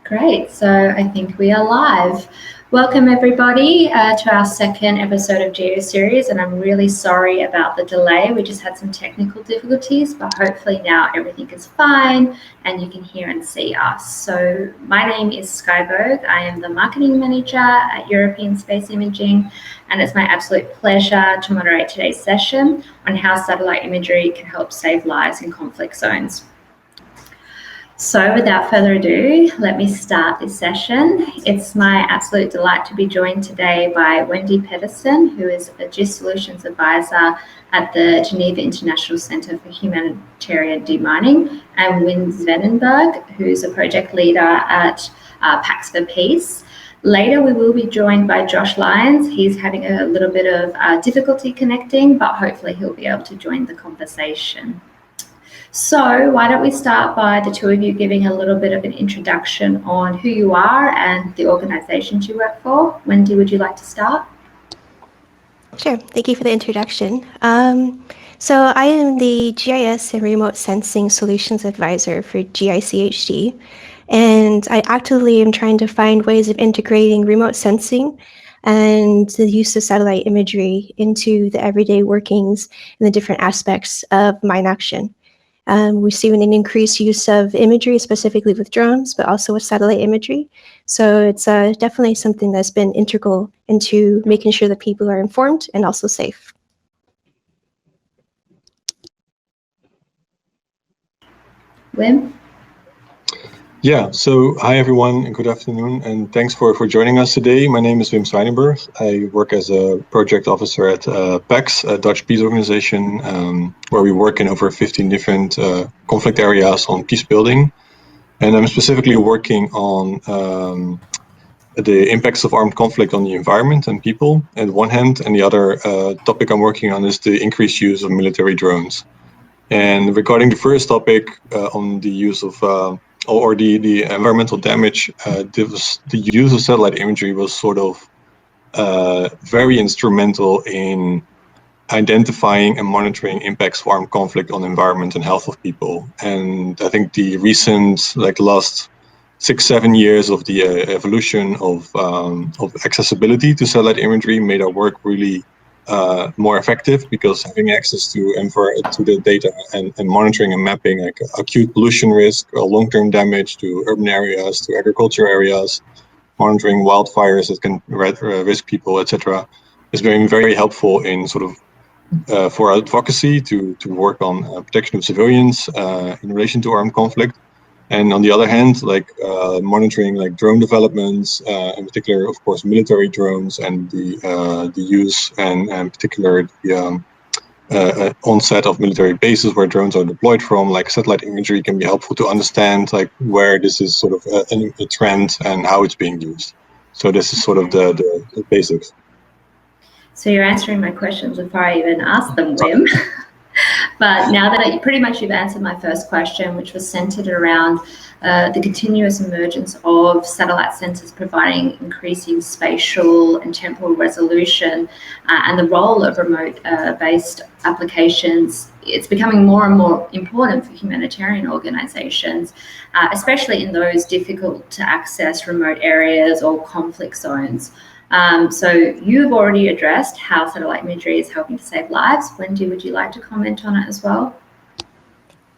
Great, so I think we are live. Welcome everybody to our second episode of GEOSeries, and I'm really sorry about the delay. We just had some technical difficulties, but hopefully now everything is fine and you can hear and see us. So my name is Skye Berg. I am the Marketing Manager at European Space Imaging, and it's my absolute pleasure to moderate today's session on how satellite imagery can help save lives in conflict zones. So without further ado, let me start this session. It's my absolute delight to be joined today by Wendy Pedersen, who is a GIS Solutions Advisor at the Geneva International Centre for Humanitarian Demining, and Wim Svenenberg, who's a project leader at Pax for Peace. Later, we will be joined by Josh Lyons. He's having a little bit of difficulty connecting, but hopefully he'll be able to join the conversation. So why don't we start by the two of you giving a little bit of an introduction on who you are and the organisations you work for. Wendy, would you like to start? Sure, thank you for the introduction. So I am the GIS and Remote Sensing Solutions Advisor for GICHD, and I actively am trying to find ways of integrating remote sensing and the use of satellite imagery into the everyday workings and the different aspects of mine action. We've seen an increased use of imagery, specifically with drones, but also with satellite imagery. So it's definitely something that's been integral into making sure that people are informed and also safe. Wim? Yeah, so hi everyone and good afternoon, and thanks for joining us today. My name is Wim Svenenberg. I work as a project officer at PAX, a Dutch peace organization, where we work in over 15 different conflict areas on peace building. And I'm specifically working on the impacts of armed conflict on the environment and people on one hand, and the other topic I'm working on is the increased use of military drones. And regarding the first topic on the use of or the environmental damage, the use of satellite imagery was sort of very instrumental in identifying and monitoring impacts of armed conflict on the environment and health of people. And I think the recent, last 6-7 years of the evolution of accessibility to satellite imagery made our work really more effective, because having access to the data and monitoring and mapping like acute pollution risk or long-term damage to urban areas, to agriculture areas, monitoring wildfires that can risk people, etc., has been very helpful in sort of for advocacy to work on protection of civilians in relation to armed conflict. And on the other hand, monitoring drone developments, in particular, of course, military drones, and the use and particular the onset of military bases where drones are deployed from, satellite imagery can be helpful to understand where this is sort of a trend and how it's being used. So this is sort of the basics. So you're answering my questions before I even asked them, Wim. But now that you've answered my first question, which was centered around the continuous emergence of satellite sensors providing increasing spatial and temporal resolution and the role of remote-based applications, it's becoming more and more important for humanitarian organizations, especially in those difficult to access remote areas or conflict zones. So you've already addressed how satellite imagery is helping to save lives. Wendy, would you like to comment on it as well?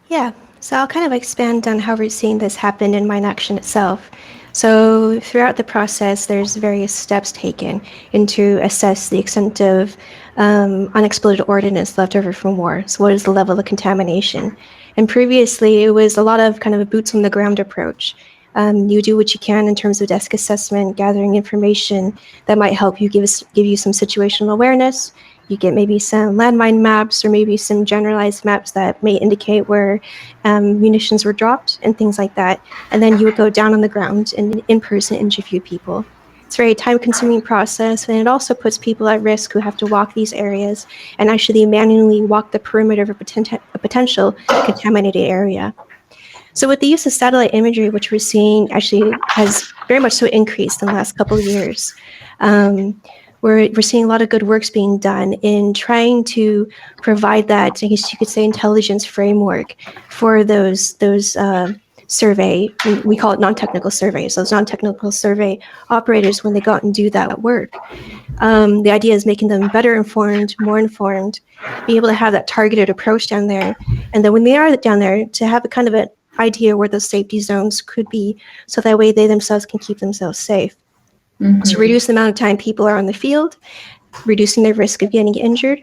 Yeah, so I'll kind of expand on how we're seeing this happen in mine action itself. So throughout the process, there's various steps taken to assess the extent of unexploded ordnance left over from war. So what is the level of contamination? And previously, it was a lot of kind of a boots on the ground approach. You do what you can in terms of desk assessment, gathering information that might help you give you some situational awareness. You get maybe some landmine maps or maybe some generalized maps that may indicate where munitions were dropped and things like that. And then you would go down on the ground and in person interview people. It's a very time-consuming process, and it also puts people at risk who have to walk these areas and actually manually walk the perimeter of a potential contaminated area. So with the use of satellite imagery, which we're seeing actually has very much so increased in the last couple of years, we're seeing a lot of good works being done in trying to provide that, I guess you could say, intelligence framework for those survey. We call it non-technical surveys. Those non-technical survey operators, when they go out and do that work, the idea is making them better informed, more informed, be able to have that targeted approach down there. And then when they are down there, to have a kind of an idea where those safety zones could be, so that way they themselves can keep themselves safe. So reduce the amount of time people are on the field, reducing their risk of getting injured,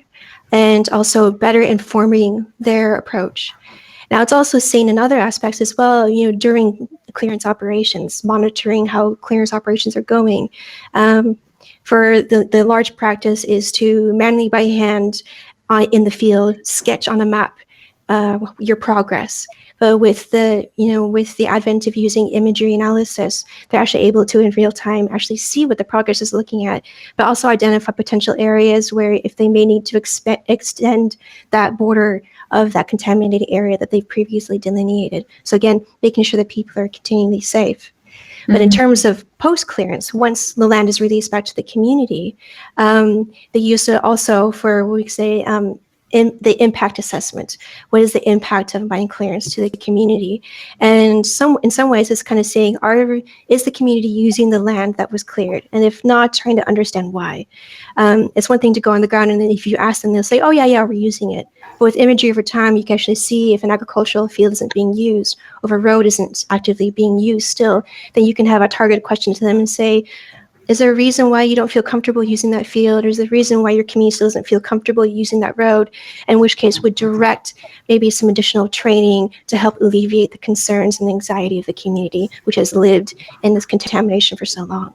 and also better informing their approach. Now, it's also seen in other aspects as well, during clearance operations, monitoring how clearance operations are going. For the large practice is to manually by hand in the field, sketch on a map your progress. But with the advent of using imagery analysis, they're actually able to, in real time, actually see what the progress is looking at, but also identify potential areas where if they may need to extend that border of that contaminated area that they've previously delineated. So again, making sure that people are continually safe. But in terms of post-clearance, once the land is released back to the community, they use it also for what we say in the impact assessment. What is the impact of mine clearance to the community? And in some ways, it's kind of saying, is the community using the land that was cleared? And if not, trying to understand why. It's one thing to go on the ground, and then if you ask them, they'll say, oh, yeah, we're using it. But with imagery over time, you can actually see if an agricultural field isn't being used, or if a road isn't actively being used still, then you can have a targeted question to them and say, is there a reason why you don't feel comfortable using that field? Or is there a reason why your community still doesn't feel comfortable using that road? In which case would direct maybe some additional training to help alleviate the concerns and anxiety of the community, which has lived in this contamination for so long.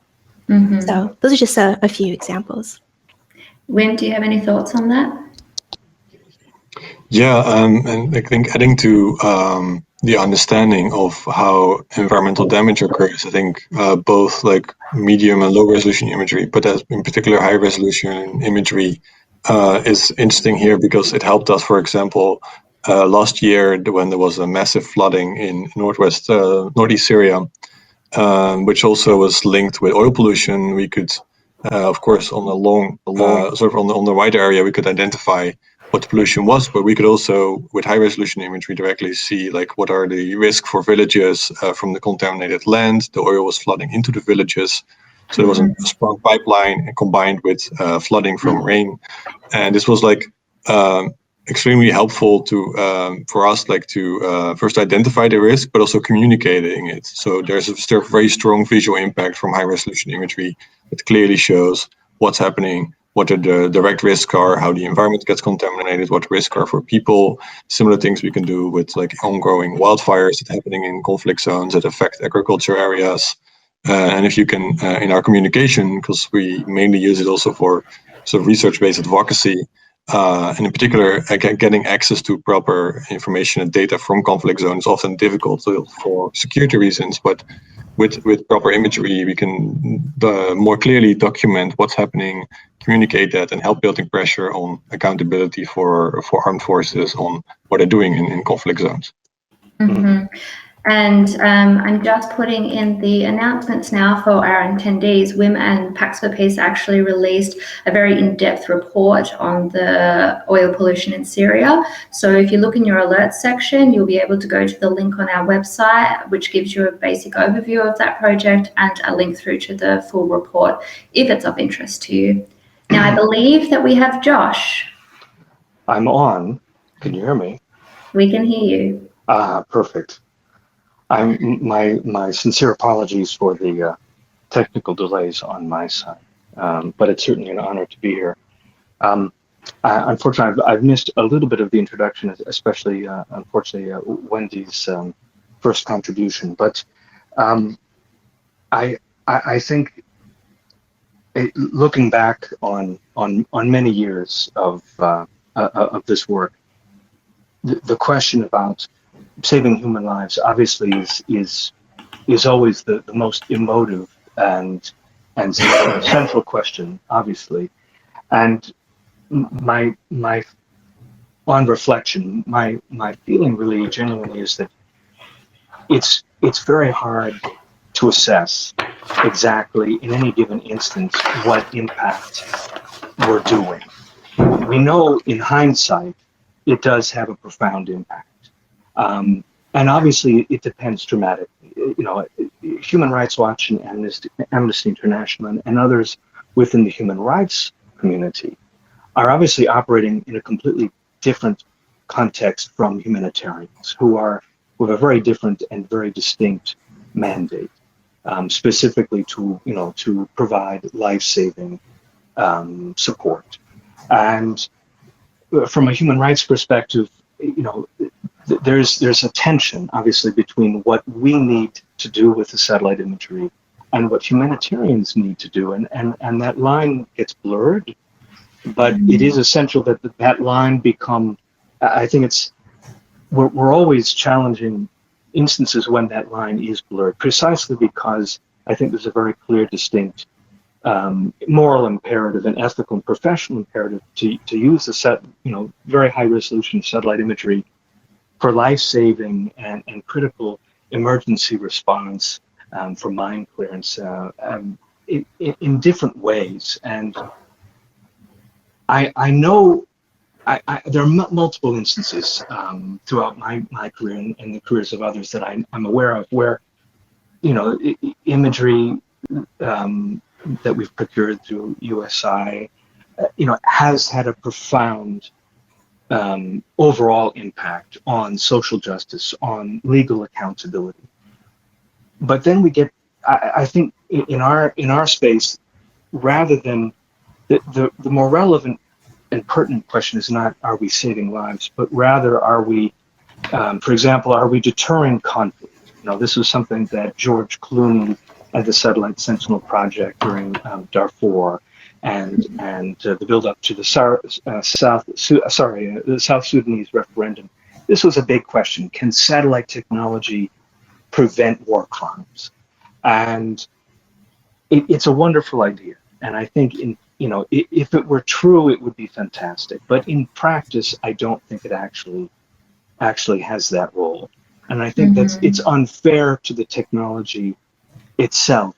So those are just a few examples. Wim, do you have any thoughts on that? Yeah, and I think adding to the understanding of how environmental damage occurs, I think both like medium and low resolution imagery, but as in particular high resolution imagery is interesting here because it helped us, for example, last year when there was a massive flooding in northeast Syria, which also was linked with oil pollution. We could, of course, on the wider area, we could identify what the pollution was, but we could also, with high resolution imagery, directly see like what are the risks for villages from the contaminated land. The oil was flooding into the villages, so there was a strong pipeline combined with flooding from rain, and this was like extremely helpful for us, like to first identify the risk, but also communicating it. So there's still a very strong visual impact from high resolution imagery that clearly shows what's happening, what the direct risks are, how the environment gets contaminated, what the risks are for people. Similar things we can do with like ongoing wildfires that are happening in conflict zones that affect agriculture areas. And if you can, in our communication, because we mainly use it also for sort of research-based advocacy, and in particular, getting access to proper information and data from conflict zones is often difficult for security reasons, but with proper imagery, we can more clearly document what's happening, communicate that, and help building pressure on accountability for armed forces on what they're doing in conflict zones. And I'm just putting in the announcements now for our attendees. WIM and Pax for Peace actually released a very in-depth report on the oil pollution in Syria. So if you look in your alerts section, you'll be able to go to the link on our website, which gives you a basic overview of that project and a link through to the full report if it's of interest to you. Now, I believe that we have Josh. I'm on. Can you hear me? We can hear you. Perfect. My sincere apologies for the technical delays on my side, but it's certainly an honor to be here. Unfortunately, I've missed a little bit of the introduction, especially, unfortunately, Wendy's first contribution. But I think looking back on many years of this work, the question about saving human lives obviously is always the most emotive and central question, obviously. And my on reflection, my feeling really genuinely is that it's very hard to assess exactly in any given instance what impact we're doing. We know in hindsight it does have a profound impact. And obviously, it depends dramatically. Human Rights Watch and Amnesty International and others within the human rights community are obviously operating in a completely different context from humanitarians who have a very different and very distinct mandate, specifically to provide life-saving support. And from a human rights perspective, there's a tension, obviously, between what we need to do with the satellite imagery and what humanitarians need to do, and that line gets blurred. But it is essential that that line become. I think we're always challenging instances when that line is blurred, precisely because I think there's a very clear, distinct moral imperative and ethical and professional imperative to use the very high resolution satellite imagery for life-saving and critical emergency response, for mine clearance, in different ways. And I know there are multiple instances throughout my career and the careers of others that I'm aware of where, imagery that we've procured through USI, has had a profound overall impact on social justice, on legal accountability. But then we get, I think, in our space, rather than the more relevant and pertinent question is not, are we saving lives, but rather, are we, for example, are we deterring conflict? This was something that George Clooney and the Satellite Sentinel project during Darfur and the build-up to the South Sudanese referendum. This was a big question. Can satellite technology prevent war crimes? And it's a wonderful idea. And I think if it were true, it would be fantastic. But in practice, I don't think it actually has that role. And I think it's unfair to the technology itself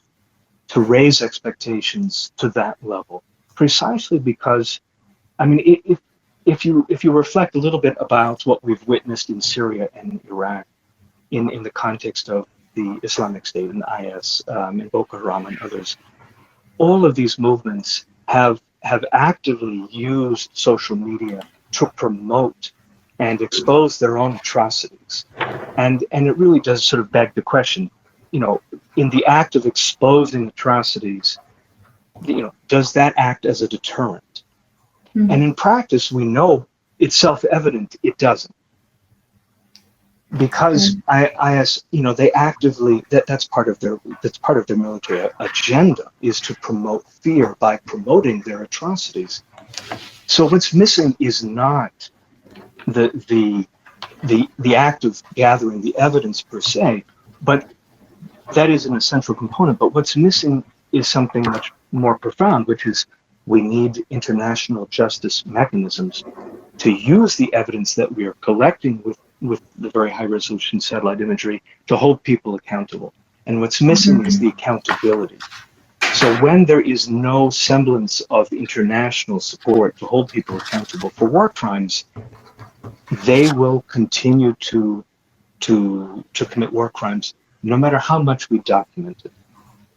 to raise expectations to that level, precisely because, I mean, if you reflect a little bit about what we've witnessed in Syria and Iraq in the context of the Islamic State and IS and Boko Haram and others, all of these movements have actively used social media to promote and expose their own atrocities. And it really does sort of beg the question, in the act of exposing atrocities, does that act as a deterrent? And in practice, we know it's self-evident it doesn't. Because they actively, that's part of their military agenda, is to promote fear by promoting their atrocities. So what's missing is not the act of gathering the evidence per se, but that is an essential component. But what's missing is something much more profound, which is we need international justice mechanisms to use the evidence that we are collecting with the very high resolution satellite imagery to hold people accountable. And what's missing is the accountability. So when there is no semblance of international support to hold people accountable for war crimes, they will continue to commit war crimes, no matter how much we document it.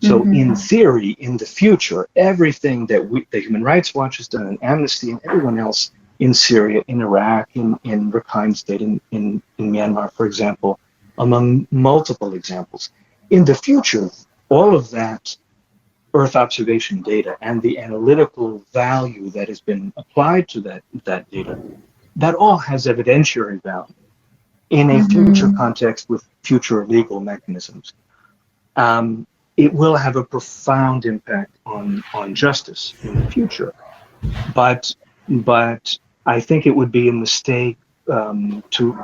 So in theory, in the future, everything that the Human Rights Watch has done, and Amnesty and everyone else in Syria, in Iraq, in Rakhine State, in Myanmar, for example, among multiple examples, in the future, all of that Earth observation data and the analytical value that has been applied to that data, that all has evidentiary value in a future context with future legal mechanisms. It will have a profound impact on justice in the future. But I think it would be a mistake to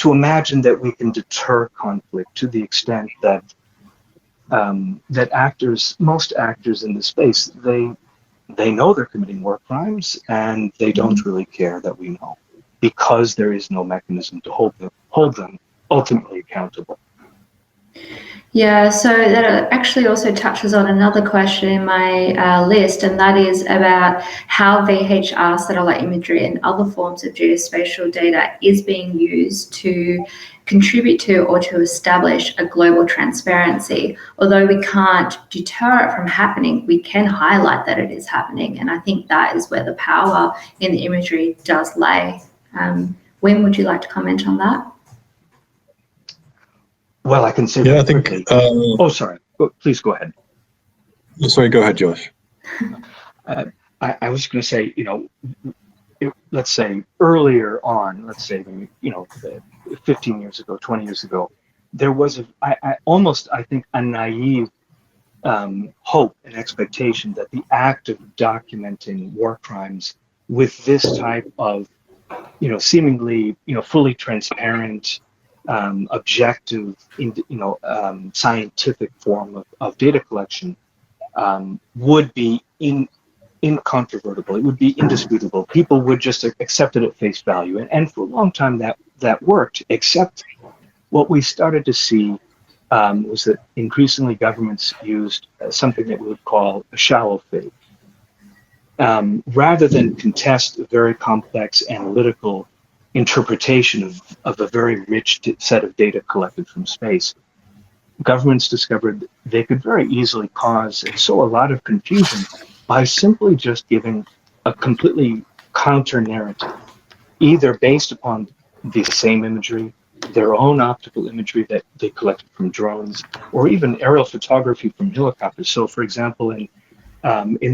imagine that we can deter conflict to the extent that most actors in the space, they know they're committing war crimes and they don't really care that we know, because there is no mechanism to hold them ultimately accountable. Yeah, so that actually also touches on another question in my list, and that is about how VHR satellite imagery and other forms of geospatial data is being used to contribute to or to establish a global transparency. Although we can't deter it from happening, we can highlight that it is happening, and I think that is where the power in the imagery does lay. Wim, would you like to comment on that? Well, I can say Yeah, very I think. quickly. Sorry. Please go ahead. Sorry, go ahead, Josh. I was going to say, let's say earlier on, let's say, 15 years ago, 20 years ago, there was I think, a naive hope and expectation that the act of documenting war crimes with this type of, seemingly, fully transparent, objective, scientific form of data collection would be incontrovertible. It would be indisputable. People would just accept it at face value. And for a long time that worked, except what we started to see was that increasingly governments used something that we would call a shallow faith. Rather than contest a very complex analytical interpretation of a very rich set of data collected from space, governments discovered they could very easily cause and sow a lot of confusion by simply just giving a completely counter narrative, either based upon the same imagery, their own optical imagery that they collected from drones, or even aerial photography from helicopters. So, for example, in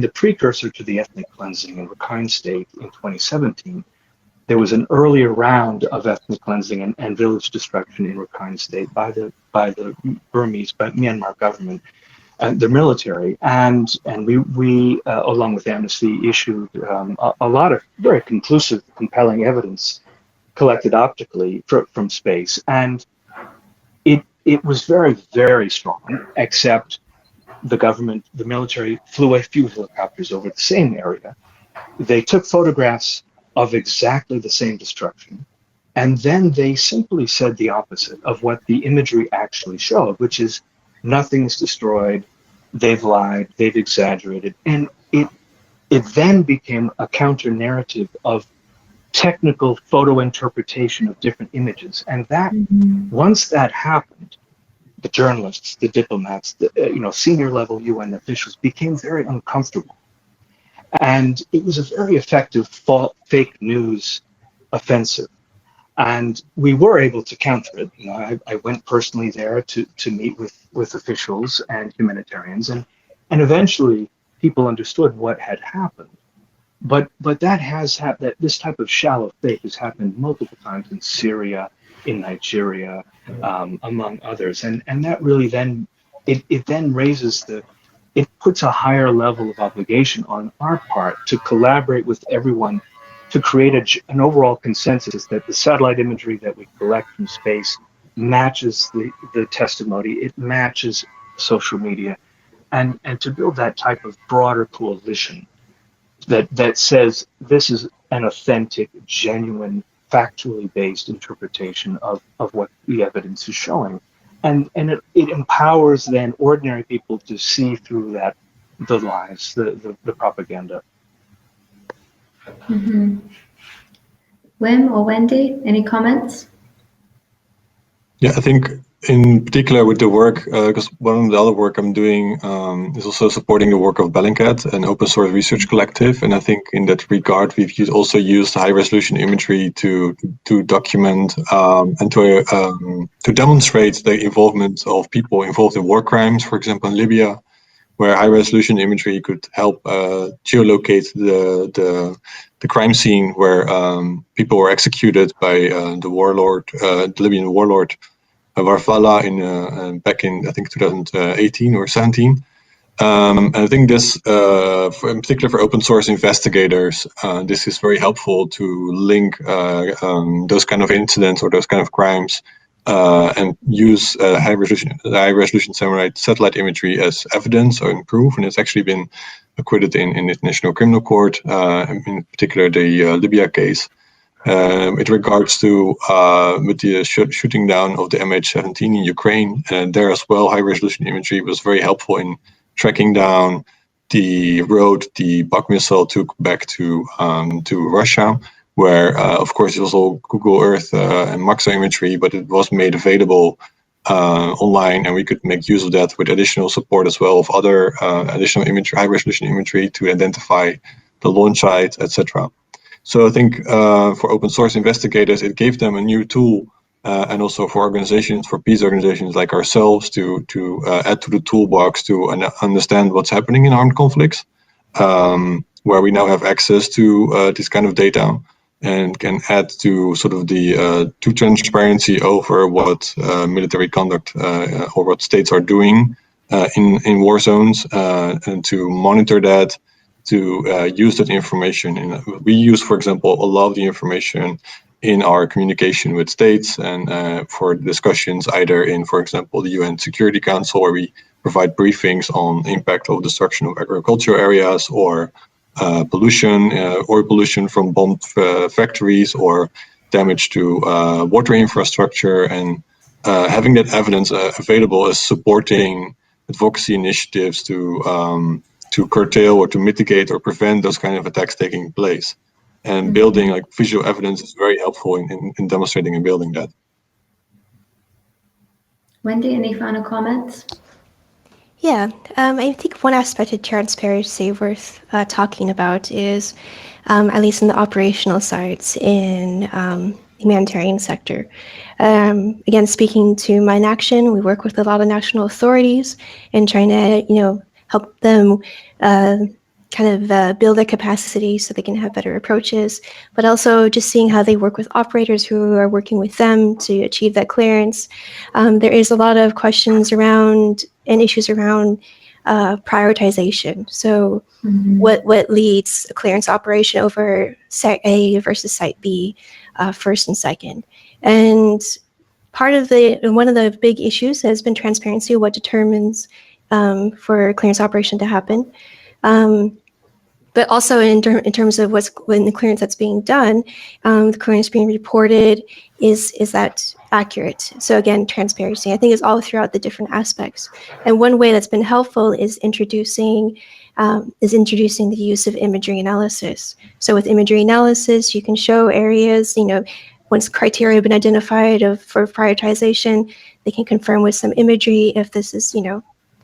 the precursor to the ethnic cleansing in Rakhine State in 2017, there was an earlier round of ethnic cleansing and village destruction in Rakhine State by the Burmese, by Myanmar government and the military, and we along with Amnesty issued a lot of very conclusive, compelling evidence collected optically from space, and it was very, very strong. Except the military flew a few helicopters over the same area. They took photographs of exactly the same destruction, and then they simply said the opposite of what the imagery actually showed, which is nothing's destroyed, they've lied, they've exaggerated. And it then became a counter narrative of technical photo interpretation of different images. And that, once that happened, the journalists, the diplomats, the senior level UN officials became very uncomfortable. And it was a very effective fake news offensive. And we were able to counter it. I went personally there to meet with officials and humanitarians, and eventually people understood what had happened. But that this type of shallow faith has happened multiple times in Syria, in Nigeria, among others, and that really then it then it puts a higher level of obligation on our part to collaborate with everyone to create an overall consensus that the satellite imagery that we collect from space matches the testimony, it matches social media, and to build that type of broader coalition that says this is an authentic, genuine, factually based interpretation of what the evidence is showing. And it empowers then ordinary people to see through the lies, the propaganda. Mm-hmm. Wim or Wendy, any comments? Yeah, I think in particular with the work, because one of the other work I'm doing is also supporting the work of Bellingcat, an open source research collective. And I think in that regard, we've also used high resolution imagery to document and to demonstrate the involvement of people involved in war crimes, for example, in Libya, where high resolution imagery could help geolocate the crime scene where people were executed by the Libyan warlord Warfala back in I think 2018 or 17. And I think this, in particular for open source investigators, this is very helpful to link those kind of incidents or those kind of crimes and use high resolution satellite imagery as evidence or proof. And it's actually been acquitted in the International Criminal Court, in particular the Libya case. With regards to with the shooting down of the MH17 in Ukraine, there as well, high-resolution imagery was very helpful in tracking down the road the Buk missile took back to Russia, where of course it was all Google Earth and Maxa imagery, but it was made available online, and we could make use of that with additional support as well of other additional imagery, high-resolution imagery to identify the launch site, etc. So I think for open source investigators, it gave them a new tool, and also for organizations, for peace organizations like ourselves, to add to the toolbox to understand what's happening in armed conflicts, where we now have access to this kind of data and can add to sort of the to transparency over what military conduct or what states are doing in war zones, and to monitor that, to use that information. And we use, for example, a lot of the information in our communication with states and for discussions either in, for example, the UN Security Council, where we provide briefings on impact of destruction of agricultural areas or pollution, oil pollution from bombed factories or damage to water infrastructure, and having that evidence available is supporting advocacy initiatives to curtail or to mitigate or prevent those kind of attacks taking place. And building like visual evidence is very helpful in demonstrating and building that. Wendy, any final comments? Yeah, I think one aspect of transparency worth talking about is, at least in the operational sides in humanitarian sector. Again, speaking to Mine Action, we work with a lot of national authorities and trying to, help them build their capacity so they can have better approaches, but also just seeing how they work with operators who are working with them to achieve that clearance. There is a lot of questions around and issues around prioritization. So what leads a clearance operation over Site A versus Site B, first and second? And one of the big issues has been transparency, what determines for a clearance operation to happen. But also in terms of when the clearance that's being done, the clearance being reported, is that accurate? So again, transparency, I think, is all throughout the different aspects. And one way that's been helpful is introducing the use of imagery analysis. So with imagery analysis, you can show areas, once criteria have been identified for prioritization, they can confirm with some imagery if this is,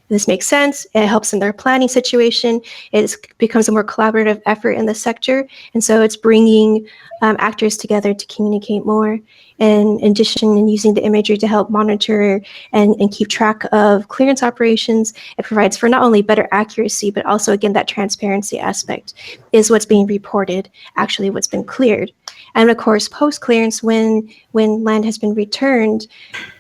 this makes sense. It helps in their planning situation. It becomes a more collaborative effort in the sector. And so it's bringing actors together to communicate more. And in addition, in using the imagery to help monitor and keep track of clearance operations, it provides for not only better accuracy, but also, again, that transparency aspect. Is what's being reported actually what's been cleared? And of course, post-clearance, when land has been returned,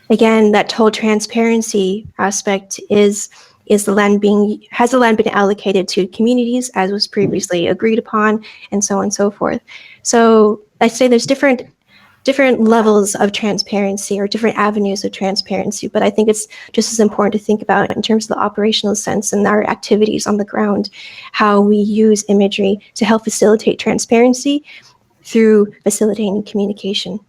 again, that whole transparency aspect has the land been allocated to communities as was previously agreed upon, and so on and so forth. So I say there's different levels of transparency or different avenues of transparency, but I think it's just as important to think about in terms of the operational sense and our activities on the ground, how we use imagery to help facilitate transparency through facilitating communication.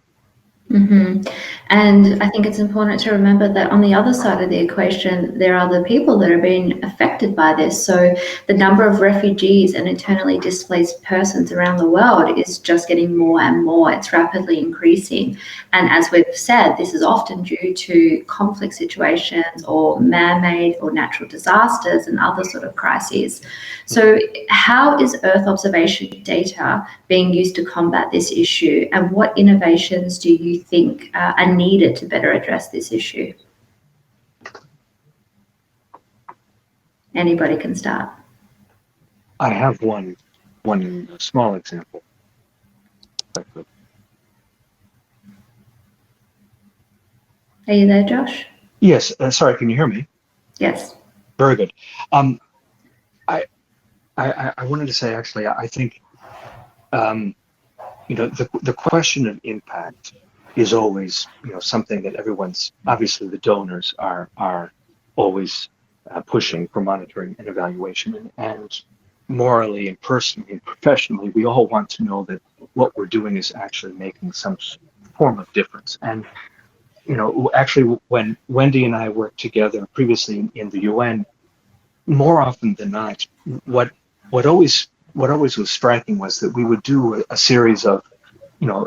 And I think it's important to remember that on the other side of the equation, there are the people that are being affected by this. So the number of refugees and internally displaced persons around the world is just getting more and more. It's rapidly increasing. And as we've said, this is often due to conflict situations or man-made or natural disasters and other sort of crises. So how is Earth observation data being used to combat this issue? And what innovations do you think are needed to better address this issue? Anybody can start. I have one small example. Are you there, Josh? Yes. Sorry, can you hear me? Yes. Very good. I wanted to say, actually, I think the question of impact is always something that everyone's, obviously the donors are always pushing for monitoring and evaluation, and morally and personally and professionally, we all want to know that what we're doing is actually making some form of difference. And actually, when Wendy and I worked together previously in the UN, more often than not, what what always what always was striking was that we would do a series of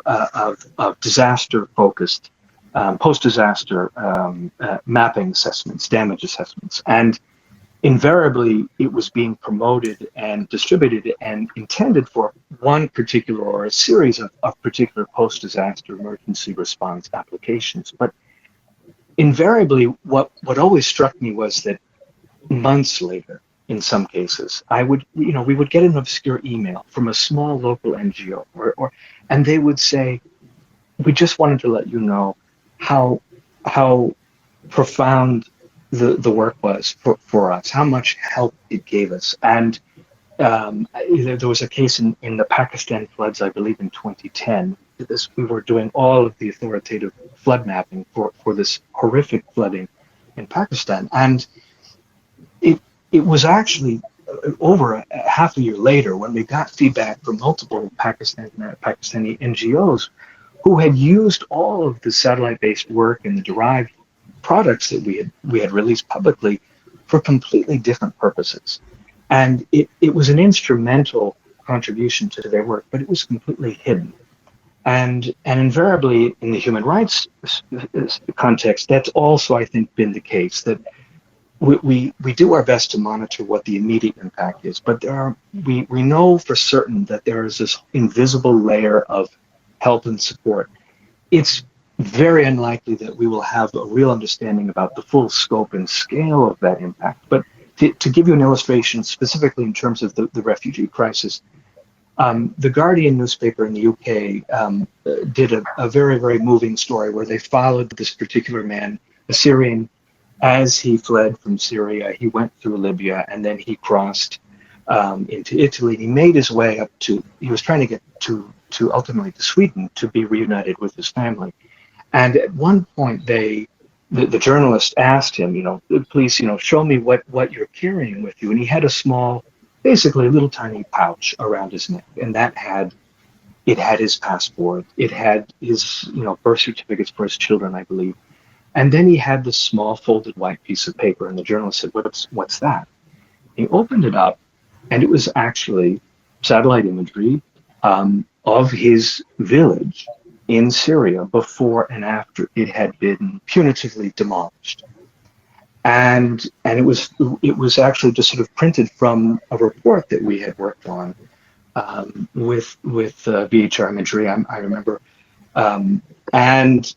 of disaster focused post disaster mapping assessments, damage assessments, and invariably it was being promoted and distributed and intended for one particular or a series of particular post disaster emergency response applications. But invariably, what always struck me was that months later, in some cases, we would get an obscure email from a small local NGO, and they would say, "We just wanted to let you know how how profound the work was for us, how much help it gave us." And there was a case in the Pakistan floods, I believe, in 2010. We were doing all of the authoritative flood mapping for this horrific flooding in Pakistan, and it it was actually over half a year later when we got feedback from multiple Pakistani NGOs who had used all of the satellite-based work and the derived products that we had released publicly for completely different purposes. And it was an instrumental contribution to their work, but it was completely hidden. And invariably in the human rights context, that's also, I think, been the case, that we do our best to monitor what the immediate impact is, but we know for certain that there is this invisible layer of help and support. It's very unlikely that we will have a real understanding about the full scope and scale of that impact. But to give you an illustration, specifically in terms of the refugee crisis, the Guardian newspaper in the UK did a very, very moving story where they followed this particular man, a Syrian. As he fled from Syria, he went through Libya, and then he crossed into Italy. He made his way up he was trying to get to ultimately to Sweden to be reunited with his family. And at one point, the journalist asked him, please, show me what you're carrying with you. And he had a small, basically a little tiny pouch around his neck, and it had his passport, it had his, birth certificates for his children, I believe. And then he had this small folded white piece of paper, and the journalist said, what's that? He opened it up, and it was actually satellite imagery of his village in Syria before and after it had been punitively demolished. And it was actually just sort of printed from a report that we had worked on with VHR Imagery, I remember. And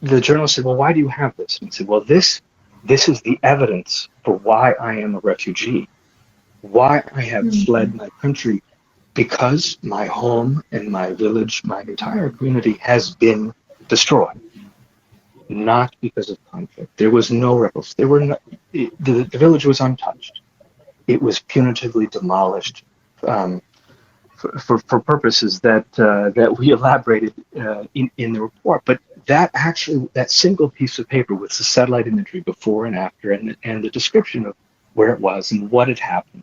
the journalist said, well, why do you have this? And he said, well, this is the evidence for why I am a refugee, why I have fled my country, because my home and my village, my entire community has been destroyed, not because of conflict. There was no ripples. The village was untouched. It was punitively demolished for purposes that we elaborated in the report. But that single piece of paper with the satellite imagery before and after, and the description of where it was and what had happened,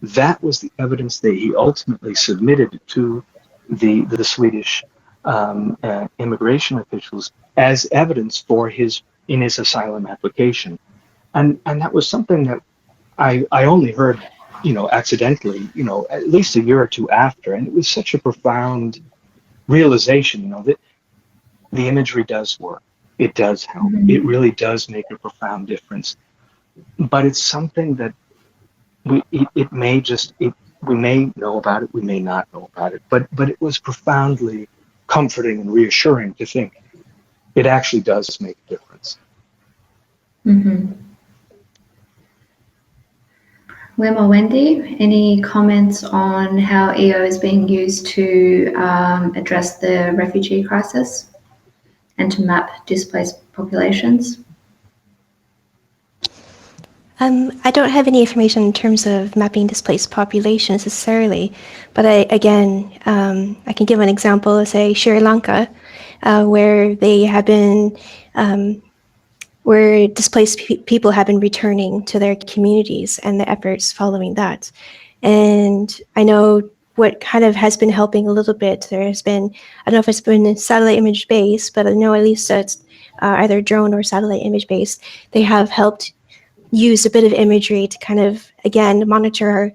that was the evidence that he ultimately submitted to the Swedish immigration officials as evidence in his asylum application, and that was something that I only heard, accidentally, at least a year or two after, and it was such a profound realization, that the imagery does work, it does help, it really does make a profound difference, but it's something that we may know about it, we may not know about it, but it was profoundly comforting and reassuring to think it actually does make a difference. Mm-hmm. Wim or Wendy, any comments on how EO is being used to address the refugee crisis and to map displaced populations? I don't have any information in terms of mapping displaced populations necessarily, but I can give an example, say Sri Lanka, where they have been where displaced people have been returning to their communities and the efforts following that. And I know what kind of has been helping a little bit, there has been, I don't know if it's been satellite image based, but I know at least it's either drone or satellite image based. They have helped use a bit of imagery to kind of, again, monitor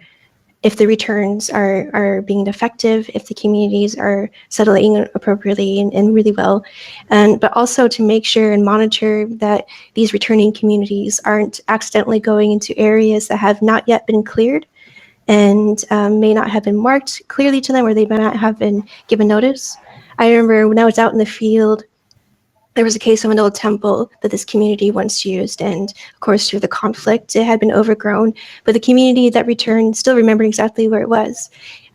if the returns are being effective, if the communities are settling appropriately and really well, but also to make sure and monitor that these returning communities aren't accidentally going into areas that have not yet been cleared and may not have been marked clearly to them, or they may not have been given notice. I remember when I was out in the field, there was a case of an old temple that this community once used, and of course through the conflict it had been overgrown, but the community that returned still remembered exactly where it was.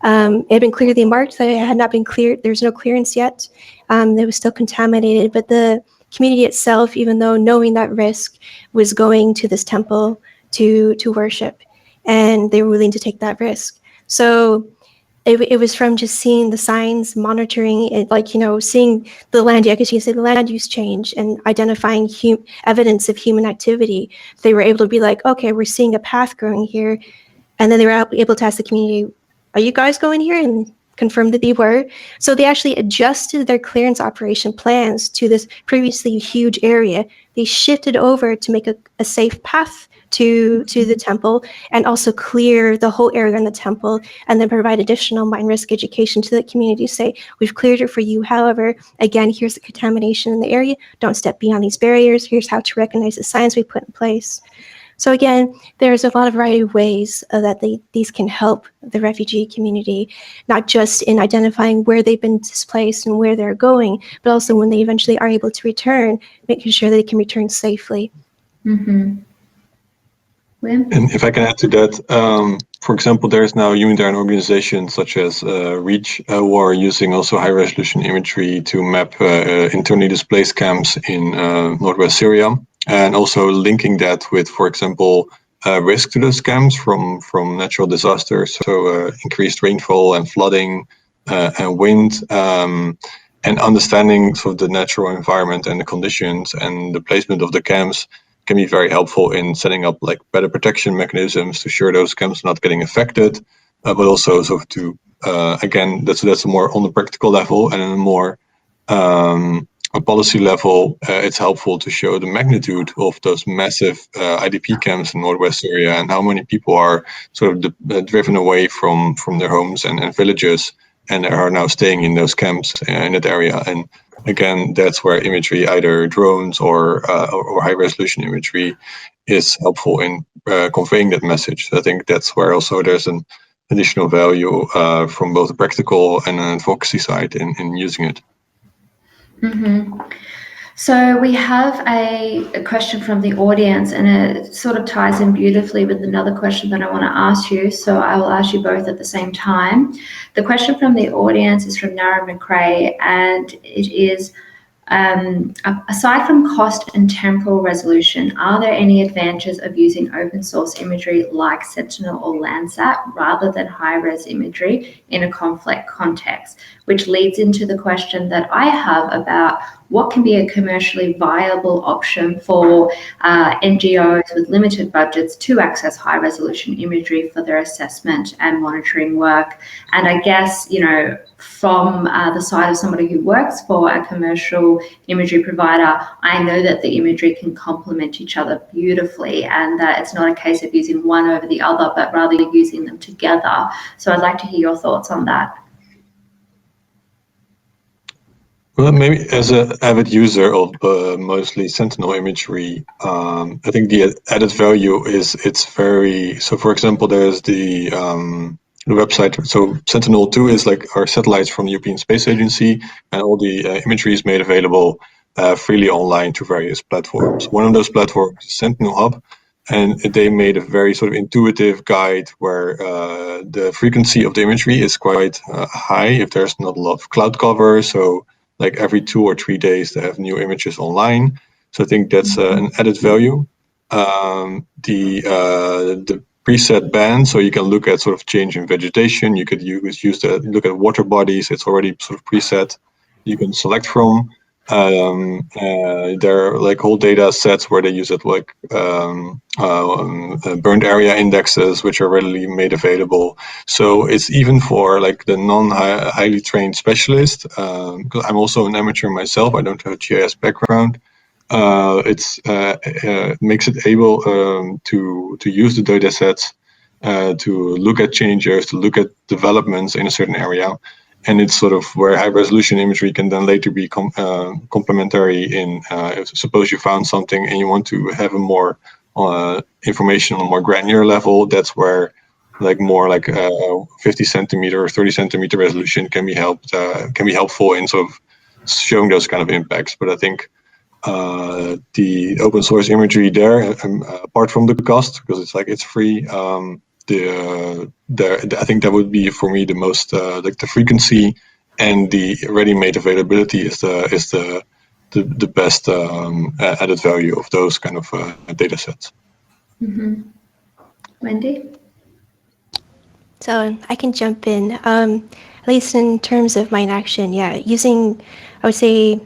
It had been clearly marked that it had not been cleared. There's no clearance yet. It was still contaminated, but the community itself, even though knowing that risk, was going to this temple to worship, and they were willing to take that risk. So it was from just seeing the signs, monitoring it, like, seeing the land, I guess you could say the land use change, and identifying evidence of human activity. They were able to be like, okay, we're seeing a path growing here. And then they were able to ask the community, are you guys going here? And confirm that they were. So they actually adjusted their clearance operation plans to this previously huge area. They shifted over to make a safe path to the temple, and also clear the whole area in the temple, and then provide additional mine risk education to the community. Say, we've cleared it for you. However, again, here's the contamination in the area. Don't step beyond these barriers. Here's how to recognize the signs we put in place. So again, there's a lot of variety of ways that these can help the refugee community, not just in identifying where they've been displaced and where they're going, but also when they eventually are able to return, making sure they can return safely. Mm-hmm. Wim? And if I can add to that, for example, there's now humanitarian organizations such as REACH who are using also high-resolution imagery to map internally displaced camps in northwest Syria, and also linking that with, for example, risk to those camps from natural disasters, so increased rainfall and flooding and wind, and understanding sort of the natural environment and the conditions and the placement of the camps can be very helpful in setting up like better protection mechanisms to ensure those camps are not getting affected, but also sort of to again, that's more on the practical level, and on a more a policy level, it's helpful to show the magnitude of those massive IDP camps in northwest Syria and how many people are sort of driven away from their homes and villages and are now staying in those camps in that area. And again, that's where imagery, either drones or high-resolution imagery, is helpful in conveying that message. So I think that's where also there's an additional value from both the practical and an advocacy side in using it. Mm-hmm. So we have a question from the audience, and it sort of ties in beautifully with another question that I want to ask you. So I will ask you both at the same time. The question from the audience is from Nara McRae, and it is, aside from cost and temporal resolution, are there any advantages of using open source imagery like Sentinel or Landsat rather than high-res imagery in a conflict context? Which leads into the question that I have about what can be a commercially viable option for NGOs with limited budgets to access high-resolution imagery for their assessment and monitoring work. And I guess, from the side of somebody who works for a commercial imagery provider, I know that the imagery can complement each other beautifully, and that it's not a case of using one over the other, but rather using them together. So I'd like to hear your thoughts on that. Well, maybe as an avid user of mostly Sentinel imagery, I think the added value is it's very, so for example, there's the website. So Sentinel-2 is like our satellites from the European Space Agency, and all the imagery is made available freely online to various platforms. One of those platforms is Sentinel Hub, and they made a very sort of intuitive guide where the frequency of the imagery is quite high if there's not a lot of cloud cover. So like every 2 or 3 days they have new images online. So I think that's an added value. The preset band, so you can look at sort of change in vegetation. You could use look at water bodies. It's already sort of preset. You can select from. There are like whole data sets where they use it, like burned area indexes, which are readily made available. So it's even for like the non-highly trained specialist, because I'm also an amateur myself, I don't have a GIS background. It makes it able to use the data sets, to look at changes, to look at developments in a certain area. And it's sort of where high resolution imagery can then later be complementary in, suppose you found something and you want to have a more information on a more granular level, that's where like more like 50 centimeter or 30 centimeter resolution can be helpful in sort of showing those kind of impacts. But I think the open source imagery there, apart from the cost, because it's free, I think that would be for me the most like the frequency and the ready-made availability is the best added value of those kind of data sets. Mm-hmm. Wendy? So I can jump in, at least in terms of mine action. Yeah, using, I would say,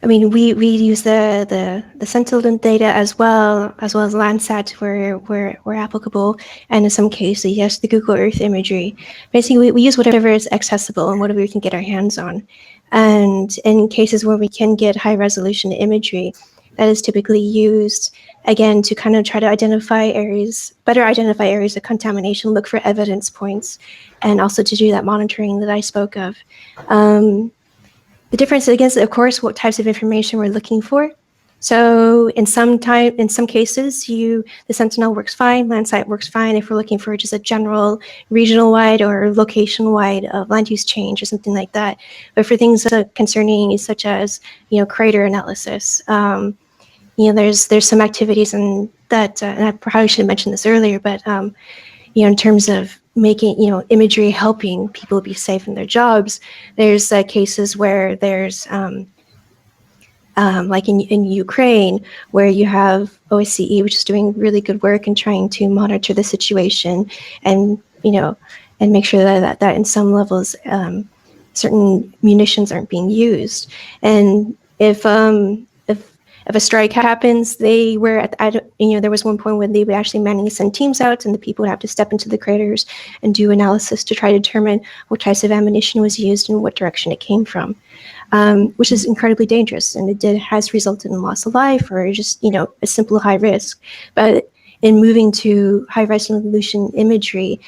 I mean, we use the Sentinel data as well as Landsat where applicable, and in some cases, yes, the Google Earth imagery. Basically, we use whatever is accessible and whatever we can get our hands on. And in cases where we can get high resolution imagery, that is typically used again to kind of try to better identify areas of contamination, look for evidence points, and also to do that monitoring that I spoke of. The difference, again, is, of course, what types of information we're looking for. So in some cases, the Sentinel works fine, Landsat works fine if we're looking for just a general regional-wide or location-wide land use change or something like that. But for things concerning such as crater analysis, there's some activities and that, and I probably should have mentioned this earlier, but in terms of making imagery helping people be safe in their jobs, there's cases where there's like in Ukraine, where you have OSCE, which is doing really good work in trying to monitor the situation and and make sure that in some levels certain munitions aren't being used. And if a strike happens, they were there was one point when they would actually manually send teams out, and the people would have to step into the craters and do analysis to try to determine what types of ammunition was used and what direction it came from, which is incredibly dangerous, and has resulted in loss of life or just a simple high risk. But in moving to high resolution imagery,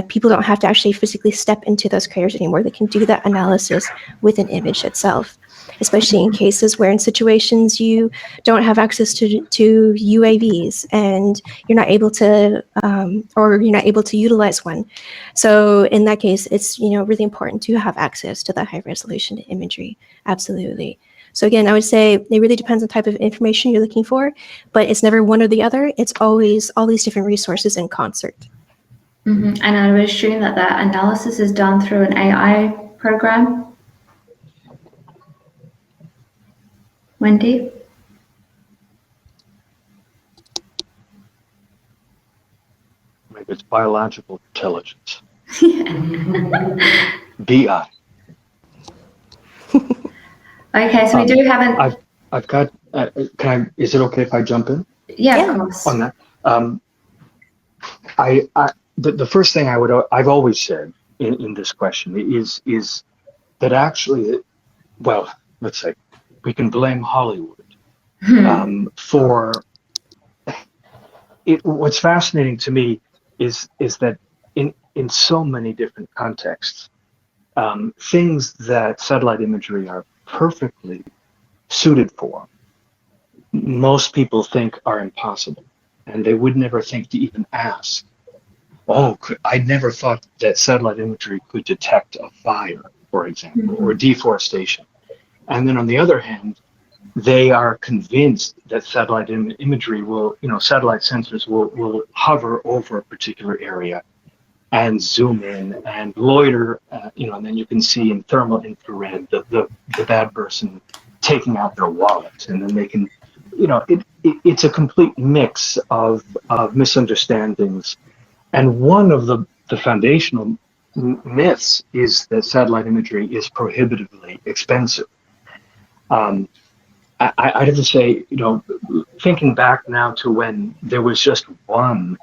people don't have to actually physically step into those craters anymore. They can do that analysis with an image itself, especially in cases where in situations you don't have access to UAVs and you're not able to utilize one. So in that case, it's really important to have access to that high resolution imagery. Absolutely. So again, I would say it really depends on the type of information you're looking for, but it's never one or the other. It's always all these different resources in concert. Mm-hmm. And I would assume that analysis is done through an AI program. Wendy? Maybe it's biological intelligence. BI. Okay, so we do have an. I've got. Is it okay if I jump in? Yeah, of course. On that, the first thing I've always said in this question is that actually, well, let's say we can blame Hollywood for it. What's fascinating to me is that in so many different contexts, things that satellite imagery are perfectly suited for, most people think are impossible, and they would never think to even ask. I never thought that satellite imagery could detect a fire, for example, or deforestation. And then on the other hand, they are convinced that satellite imagery satellite sensors will hover over a particular area and zoom in and loiter, and then you can see in thermal infrared the bad person taking out their wallet, and then they can, it's a complete mix of misunderstandings. And one of the foundational myths is that satellite imagery is prohibitively expensive. I'd have to say, thinking back now to when there was just one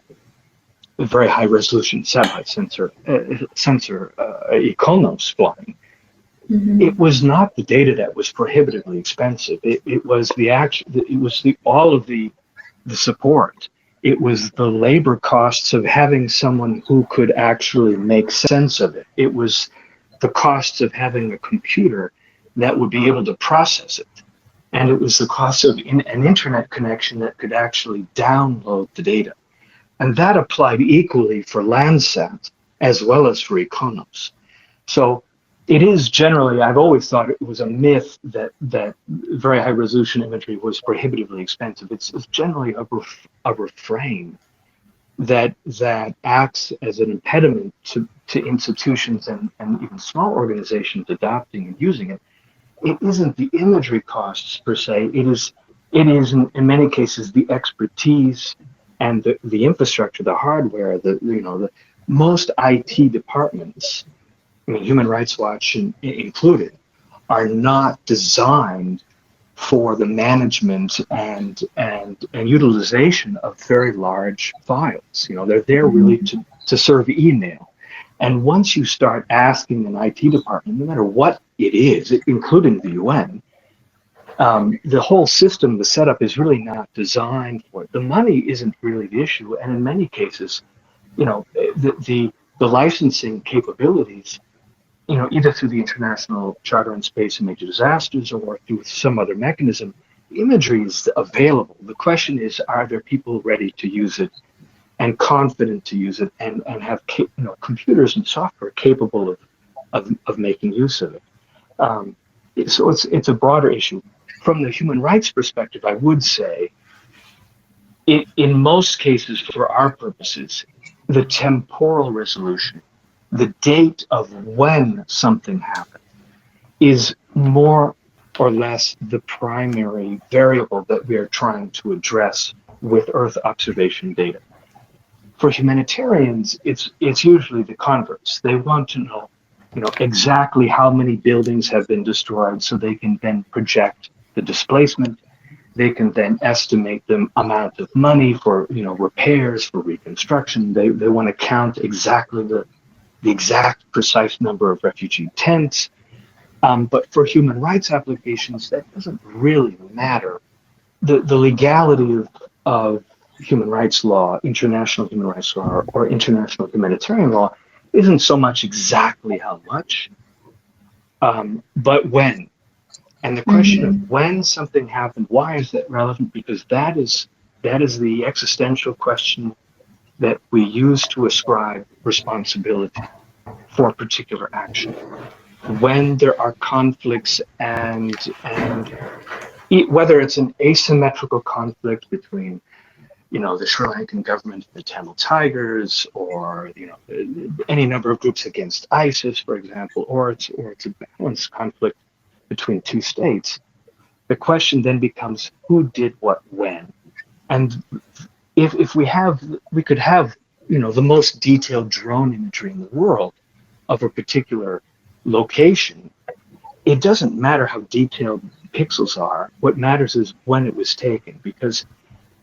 very high resolution satellite sensor Iconos flying, it was not the data that was prohibitively expensive. It was the action. It was all of the support. It was the labor costs of having someone who could actually make sense of it. It was the costs of having a computer that would be able to process it. And it was the cost of an internet connection that could actually download the data. And that applied equally for Landsat as well as for Iconos. So it is generally, I've always thought it was a myth that very high resolution imagery was prohibitively expensive. It's generally a refrain that acts as an impediment to institutions and even small organizations adopting and using it. It isn't the imagery costs per se. It is in many cases the expertise and the infrastructure, the hardware, the most IT departments, I mean, Human Rights Watch included, are not designed for the management and utilization of very large files. They're there really to serve email. And once you start asking an IT department, no matter what it is, including the UN, the whole system, the setup is really not designed for it. The money isn't really the issue, and in many cases, the licensing capabilities, either through the International Charter on Space and Major Disasters or through some other mechanism, imagery is available. The question is, are there people ready to use it and confident to use it and have computers and software capable of making use of it? So it's a broader issue. From the human rights perspective, I would say, in most cases, for our purposes, the temporal resolution, the date of when something happened, is more or less the primary variable that we are trying to address with Earth observation data. For humanitarians, it's usually the converse. They want to know, exactly how many buildings have been destroyed, so they can then project the displacement. They can then estimate the amount of money for repairs, for reconstruction. They want to count exactly the exact precise number of refugee tents. But for human rights applications, that doesn't really matter. The legality of human rights law, international human rights law, or international humanitarian law isn't so much exactly how much, but when. And the question of when something happened, why is that relevant? Because that is the existential question that we use to ascribe responsibility for a particular action. When there are conflicts and whether it's an asymmetrical conflict between the Sri Lankan government and the Tamil Tigers, or any number of groups against ISIS, for example, or it's a balanced conflict between two states, the question then becomes who did what when. And if we could have the most detailed drone imagery in the world of a particular location, it doesn't matter how detailed pixels are. What matters is when it was taken, because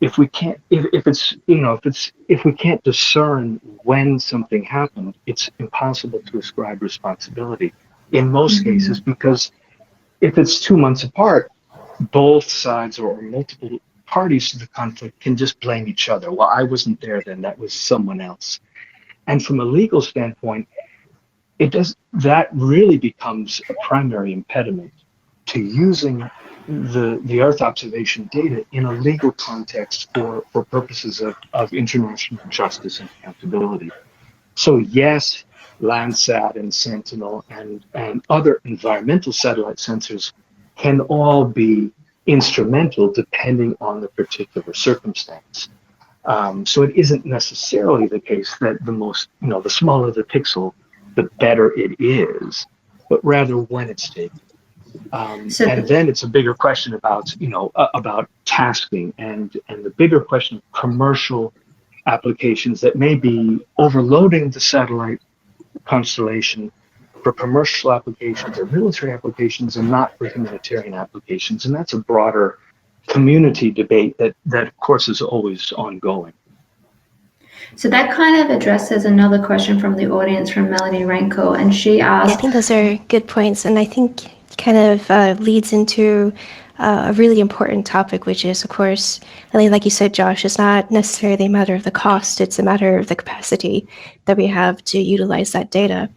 if we can't if we can't discern when something happened, it's impossible to ascribe responsibility in most cases, because if it's 2 months apart, both sides or multiple parties to the conflict can just blame each other. Well, I wasn't there then, that was someone else. And from a legal standpoint, that really becomes a primary impediment to using the Earth observation data in a legal context for purposes of international justice and accountability. So yes, Landsat and Sentinel and other environmental satellite sensors can all be instrumental depending on the particular circumstance. So it isn't necessarily the case that the smaller the pixel, the better it is, but rather when it's taken. And then it's a bigger question about tasking and the bigger question of commercial applications that may be overloading the satellite constellation for commercial applications or military applications and not for humanitarian applications. And that's a broader community debate that of course is always ongoing. So that kind of addresses another question from the audience from Melanie Rankel, and she asked... Yeah, I think those are good points, and I think kind of leads into a really important topic, which is, of course, like you said, Josh, it's not necessarily a matter of the cost, it's a matter of the capacity that we have to utilize that data.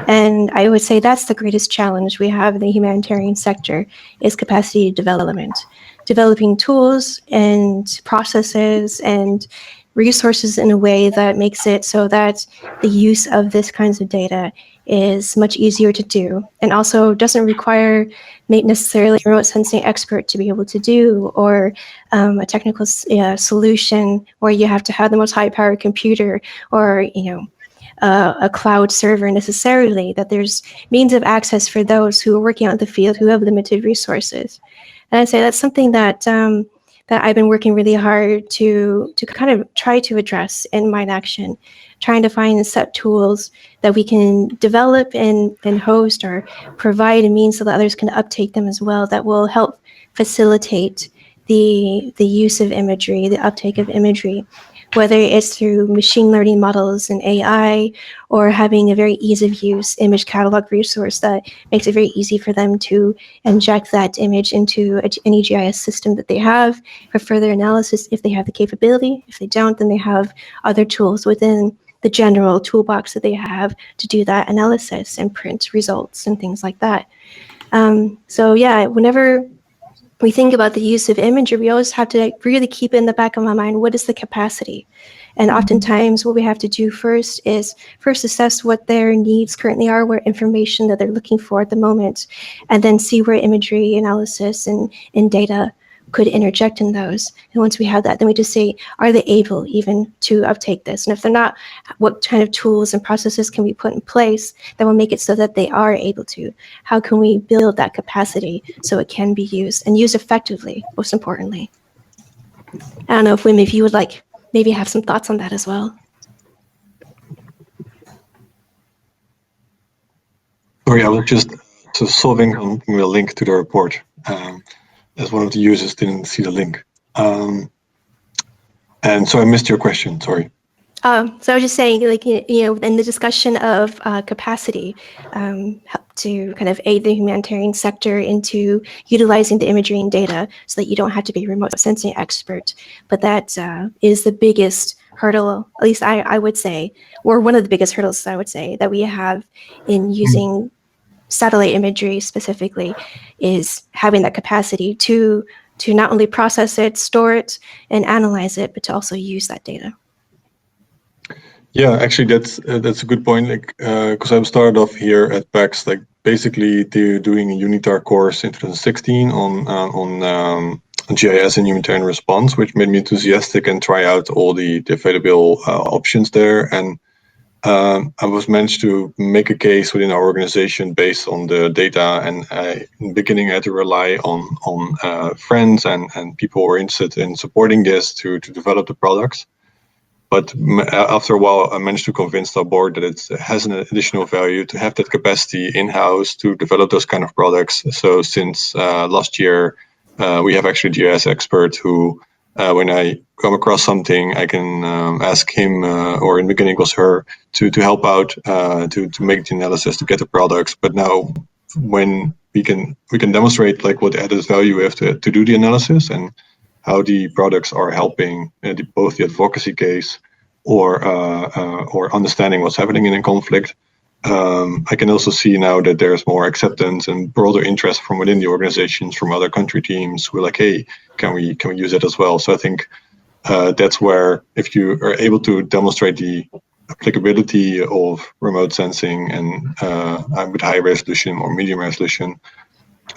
And I would say that's the greatest challenge we have in the humanitarian sector is capacity development. Developing tools and processes and resources in a way that makes it so that the use of this kinds of data is much easier to do and also doesn't require necessarily a remote sensing expert to be able to do or a technical solution where you have to have the most high-powered computer or, a cloud server necessarily, that there's means of access for those who are working out in the field who have limited resources. And I'd say that's something that that I've been working really hard to kind of try to address in Mind Action, trying to find set tools that we can develop and host or provide a means so that others can uptake them as well that will help facilitate the use of imagery, the uptake of imagery, whether it's through machine learning models and AI or having a very ease of use image catalog resource that makes it very easy for them to inject that image into any GIS system that they have for further analysis if they have the capability. If they don't, then they have other tools within the general toolbox that they have to do that analysis and print results and things like that. So yeah, whenever we think about the use of imagery, we always have to really keep in the back of my mind, what is the capacity? And oftentimes what we have to do first is assess what their needs currently are, what information that they're looking for at the moment, and then see where imagery analysis and data could interject in those. And once we have that, then we just say, are they able even to uptake this? And if they're not, what kind of tools and processes can we put in place that will make it so that they are able to? How can we build that capacity so it can be used and used effectively, most importantly? I don't know if Wim, if you would like maybe have some thoughts on that as well. Sorry, I was just solving a link to the report. As one of the users didn't see the link. And so I missed your question, sorry. So I was just saying, like, in the discussion of capacity, to kind of aid the humanitarian sector into utilizing the imagery and data so that you don't have to be a remote sensing expert. But that is the biggest hurdle, at least I would say, or one of the biggest hurdles I would say that we have in using satellite imagery specifically, is having that capacity to not only process it, store it, and analyze it, but to also use that data. Yeah, actually, that's a good point. Like, because I started off here at PAX, like basically they're doing a UNITAR course in 2016 on GIS and humanitarian response, which made me enthusiastic and try out all the available options there. And I was managed to make a case within our organization based on the data, and in the beginning I had to rely on friends and people who were interested in supporting this to develop the products. But after a while, I managed to convince our board that it has an additional value to have that capacity in-house to develop those kind of products. So since last year, we have actually a GIS expert who, when I come across something, I can ask him, or in the beginning it was her, to help out, to make the analysis, to get the products. But now, when we can demonstrate like what added value we have to do the analysis and how the products are helping both the advocacy case or understanding what's happening in a conflict. I can also see now that there's more acceptance and broader interest from within the organizations, from other country teams who are like, hey, can we use it as well? So I think that's where, if you are able to demonstrate the applicability of remote sensing and with high resolution or medium resolution,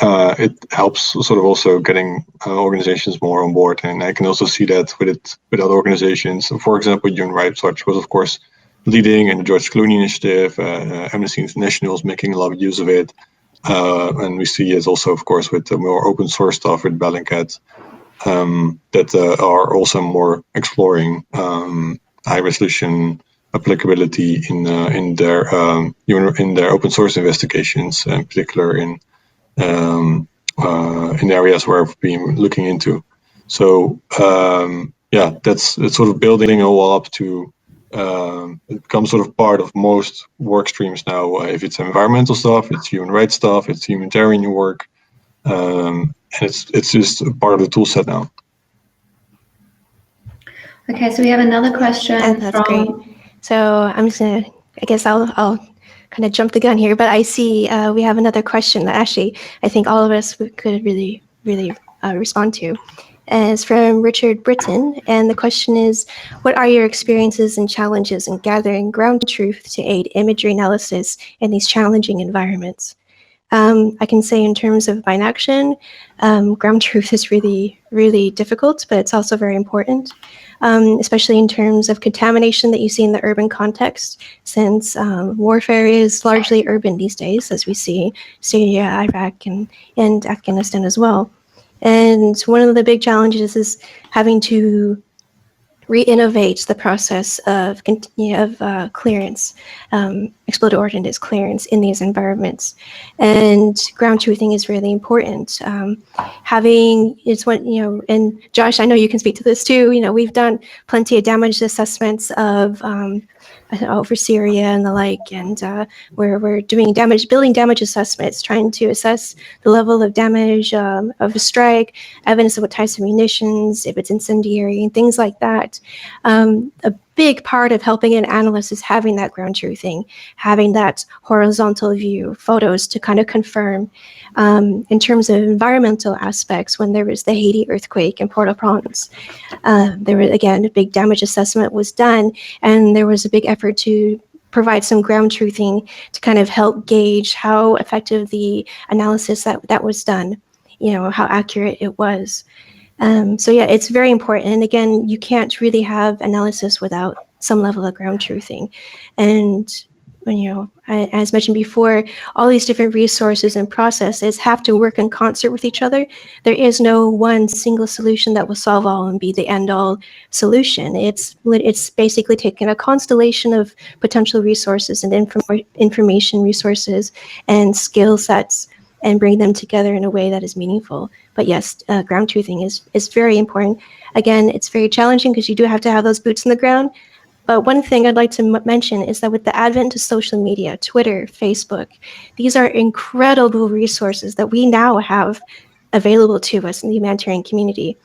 it helps sort of also getting organizations more on board. And I can also see that with other organizations. For example, Human Rights Watch was, of course, leading, and the George Clooney Initiative, Amnesty International is making a lot of use of it. And we see it also, of course, with the more open source stuff with Bellingcat, that are also more exploring high resolution applicability in their open source investigations, in particular in areas where I've been looking into. So that's sort of building it all up to it becomes sort of part of most work streams now. If it's environmental stuff, it's human rights stuff, it's humanitarian work, and it's just a part of the tool set now. Okay, so we have another question. And that's great. So I'm just gonna, I guess I'll kind of jump the gun here, but I see we have another question that actually I think all of us could really respond to. And it's from Richard Britton, and the question is, what are your experiences and challenges in gathering ground truth to aid imagery analysis in these challenging environments? I can say in terms of mine action, ground truth is really difficult, but it's also very important, especially in terms of contamination that you see in the urban context, since warfare is largely urban these days, as we see Syria, Iraq, and Afghanistan as well. And one of the big challenges is having to re-innovate the process of clearance, exploded ordnance clearance in these environments. And ground truthing is really important. And Josh, I know you can speak to this too. We've done plenty of damage assessments of over Syria and the like, and we're doing building damage assessments, trying to assess the level of damage of a strike, evidence of what types of munitions, if it's incendiary, and things like that. A big part of helping an analyst is having that ground truthing, having that horizontal view, photos to kind of confirm. In terms of environmental aspects, when there was the Haiti earthquake in Port-au-Prince, there was, again, a big damage assessment was done, and there was a big effort to provide some ground truthing to kind of help gauge how effective the analysis that was done, how accurate it was. So yeah, it's very important. And again, you can't really have analysis without some level of ground truthing. And as mentioned before, all these different resources and processes have to work in concert with each other. There is no one single solution that will solve all and be the end-all solution. It's basically taking a constellation of potential resources and information resources and skill sets and bring them together in a way that is meaningful. But yes, ground truthing is very important. Again, it's very challenging because you do have to have those boots on the ground. But one thing I'd like to mention is that with the advent of social media, Twitter, Facebook, these are incredible resources that we now have available to us in the humanitarian community,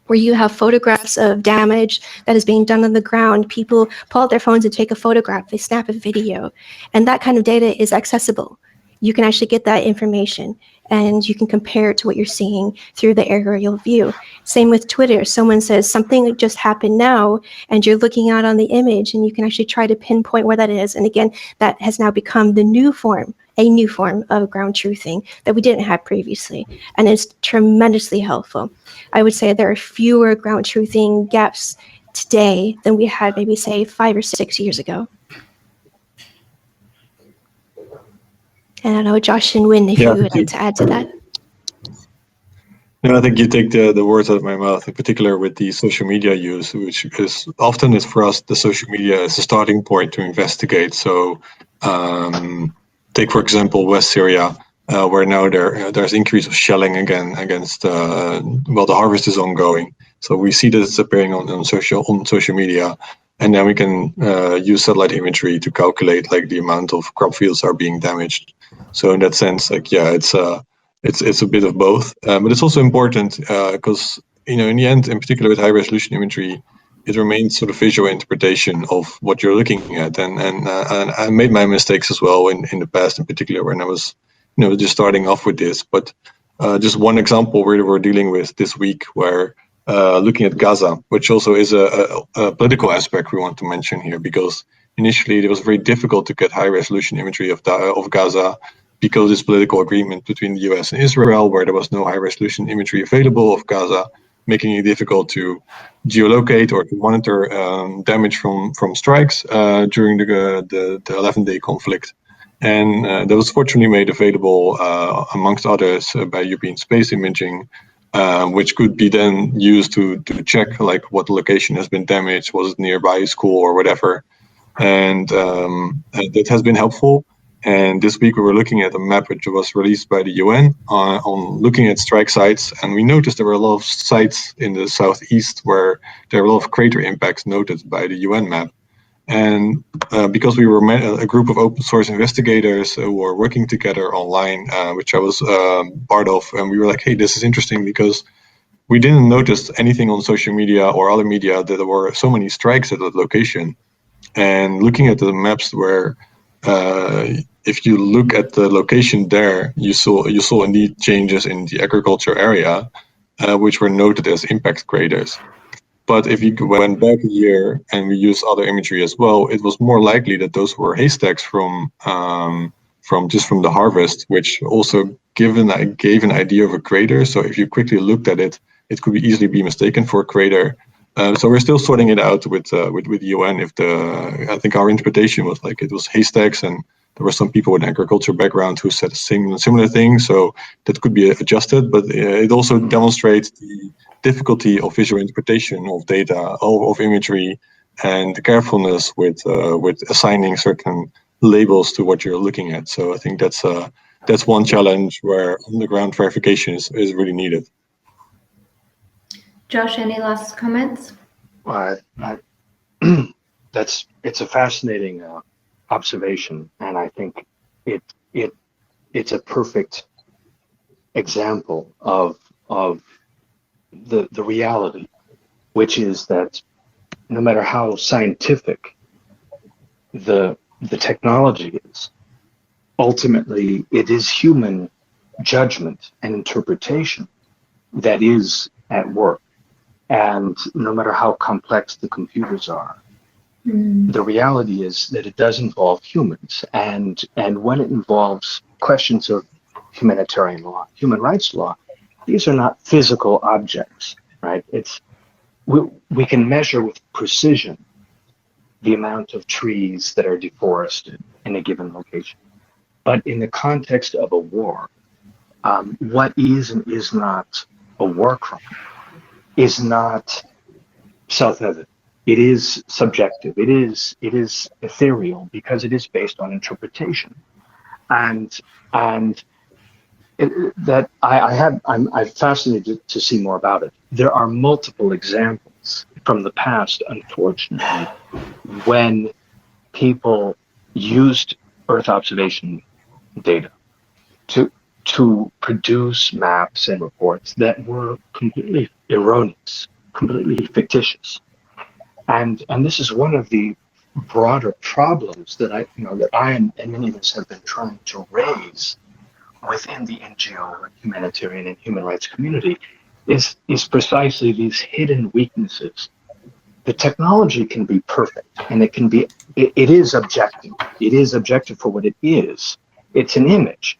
where you have photographs of damage that is being done on the ground. People pull out their phones and take a photograph, they snap a video, and that kind of data is accessible. You can actually get that information and you can compare it to what you're seeing through the aerial view. Same with Twitter. Someone says something just happened now and you're looking out on the image and you can actually try to pinpoint where that is. And again, that has now become a new form of ground truthing that we didn't have previously. And it's tremendously helpful. I would say there are fewer ground truthing gaps today than we had maybe say 5 or 6 years ago. And I don't know, Josh and Wynn, if you would like to add to that. No, I think you take the words out of my mouth, in particular with the social media use, which is often for us, the social media is a starting point to investigate. So take, for example, West Syria, where now there's increase of shelling again against, the harvest is ongoing. So we see that it's appearing on social media. And then we can use satellite imagery to calculate like the amount of crop fields are being damaged. So in that sense, it's a bit of both, but it's also important because in the end, in particular with high resolution imagery, it remains sort of visual interpretation of what you're looking at. And I made my mistakes as well in the past, in particular when I was just starting off with this. But just one example we're dealing with this week, where looking at Gaza, which also is a political aspect we want to mention here, because initially it was very difficult to get high resolution imagery of Gaza because this political agreement between the US and Israel, where there was no high resolution imagery available of Gaza, making it difficult to geolocate or to monitor damage from strikes during the 11-day conflict. And that was fortunately made available, amongst others, by European Space Imaging, which could be then used to check like what location has been damaged, was it nearby a school or whatever. and that has been helpful. And this week we were looking at a map which was released by the UN on looking at strike sites, and we noticed there were a lot of sites in the southeast where there were a lot of crater impacts noted by the UN map. And because we were a group of open source investigators who were working together online, which I was part of, and we were like, hey, this is interesting because we didn't notice anything on social media or other media that there were so many strikes at that location. And looking at the maps where if you look at the location there, you saw indeed changes in the agriculture area, which were noted as impact craters. But if you went back a year and we used other imagery as well, it was more likely that those were haystacks from the harvest, which also gave an idea of a crater. So if you quickly looked at it, it could easily be mistaken for a crater. So we're still sorting it out with UN. I think our interpretation was like it was haystacks, and there were some people with an agriculture background who said a similar thing. So that could be adjusted, but it also demonstrates the difficulty of visual interpretation of data, of imagery, and the carefulness with assigning certain labels to what you're looking at. So I think that's one challenge where on-the-ground verification is really needed. Josh, any last comments? Well, it's a fascinating observation, and I think it's a perfect example of the reality, which is that no matter how scientific the technology is, ultimately it is human judgment and interpretation that is at work. And no matter how complex the computers are, the reality is that it does involve humans. And when it involves questions of humanitarian law, human rights law, these are not physical objects, right? We can measure with precision the amount of trees that are deforested in a given location. But in the context of a war, what is and is not a war crime is not self-evident. It is subjective. It is ethereal because it is based on interpretation, and that I'm fascinated to see more about it. There are multiple examples from the past, unfortunately, when people used Earth observation data to produce maps and reports that were completely erroneous, completely fictitious. And this is one of the broader problems that I and many of us have been trying to raise within the NGO, humanitarian and human rights community, is precisely these hidden weaknesses. The technology can be perfect, and it is objective. It is objective for what it is. It's an image.